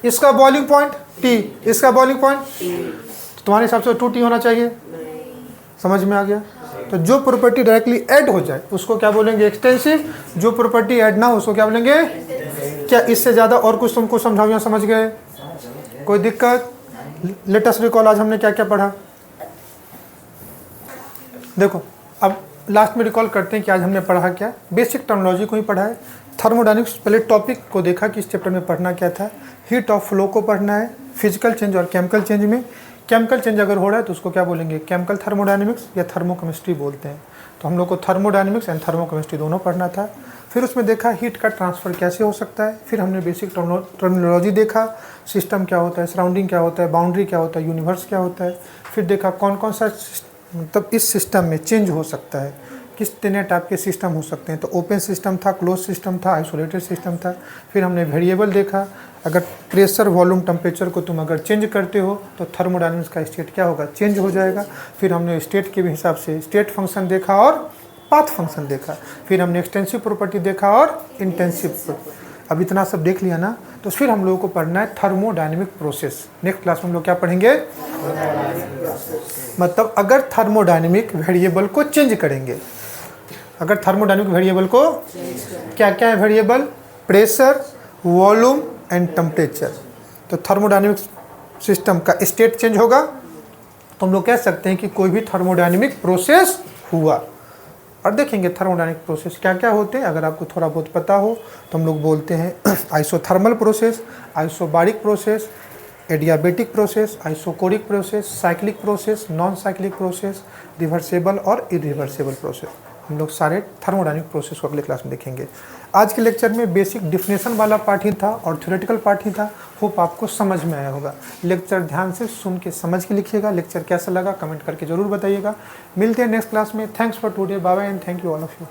इसका बॉइलिंग पॉइंट T, इसका बॉइलिंग पॉइंट, तो तुम्हारे हिसाब से 2T होना चाहिए। समझ में आ गया। तो जो प्रॉपर्टी डायरेक्टली ऐड हो जाए उसको क्या बोलेंगे, एक्सटेंसिव। जो प्रॉपर्टी ऐड ना हो उसको क्या बोलेंगे। क्या इससे ज़्यादा और कुछ तुमको समझाओ या समझ गए, कोई दिक्कत। लेट अस रिकॉल आज हमने क्या क्या पढ़ा। देखो अब लास्ट में रिकॉल करते हैं कि आज हमने पढ़ा क्या। बेसिक टर्मिनोलॉजी को ही पढ़ा है। थर्मोडायनेमिक्स पहले टॉपिक को देखा कि इस चैप्टर में पढ़ना क्या था। हीट ऑफ फ्लो को पढ़ना है, फिजिकल चेंज और केमिकल चेंज में। केमिकल चेंज अगर हो रहा है तो उसको क्या बोलेंगे, केमिकल थर्मोडायनेमिक्स या थर्मोकेमिस्ट्री बोलते हैं। तो हम लोग को थर्मोडायनेमिक्स एंड थर्मोकेमिस्ट्री दोनों पढ़ना था। फिर उसमें देखा हीट का ट्रांसफ़र कैसे हो सकता है। फिर हमने बेसिक टर्मिनोलॉजी देखा, सिस्टम क्या होता है, सराउंडिंग क्या होता है, बाउंड्री क्या होता है, यूनिवर्स क्या होता है। फिर देखा कौन कौन सा मतलब इस सिस्टम में चेंज हो सकता है, किस तरह टाइप के सिस्टम हो सकते हैं। तो ओपन सिस्टम था, क्लोज सिस्टम था, आइसोलेटेड सिस्टम था। फिर हमने वेरिएबल देखा, अगर प्रेशर वॉल्यूम टेम्परेचर को तुम अगर चेंज करते हो तो थर्मोडायनेमिक्स का स्टेट क्या होगा, चेंज हो जाएगा। फिर हमने स्टेट के भी हिसाब से स्टेट फंक्शन देखा और पाथ फंक्शन देखा। फिर हमने एक्सटेंसिव प्रॉपर्टी देखा और इंटेंसिव। अब इतना सब देख लिया ना, तो फिर हम लोगों को पढ़ना है थर्मोडायनेमिक प्रोसेस। नेक्स्ट क्लास में हम लोग क्या पढ़ेंगे, मतलब अगर थर्मोडायनेमिक वेरिएबल को चेंज करेंगे। अगर थर्मोडायनेमिक वेरिएबल को क्या क्या है variable, pressure, volume and temperature. तो थर्मोडायनेमिक सिस्टम का स्टेट चेंज होगा तो हम लोग कह सकते हैं कि कोई भी थर्मोडायनेमिक प्रोसेस हुआ। और देखेंगे थर्मोडायनेमिक प्रोसेस क्या क्या होते हैं। अगर आपको थोड़ा बहुत पता हो तो हम लोग बोलते हैं isothermal process, isobaric process, adiabatic process, isochoric process, cyclic process, non cyclic process, reversible और इरिवर्सेबल प्रोसेस। हम लोग सारे थर्मोडायनेमिक प्रोसेस को अगले क्लास में देखेंगे। आज के लेक्चर में बेसिक डिफिनेशन वाला पार्ट ही था और थ्योरेटिकल पार्ट ही था। होप आपको समझ में आया होगा। लेक्चर ध्यान से सुन के समझ के लिखिएगा। लेक्चर कैसा लगा कमेंट करके जरूर बताइएगा। मिलते हैं नेक्स्ट क्लास में। Thanks for today, bye bye and thank you all of you.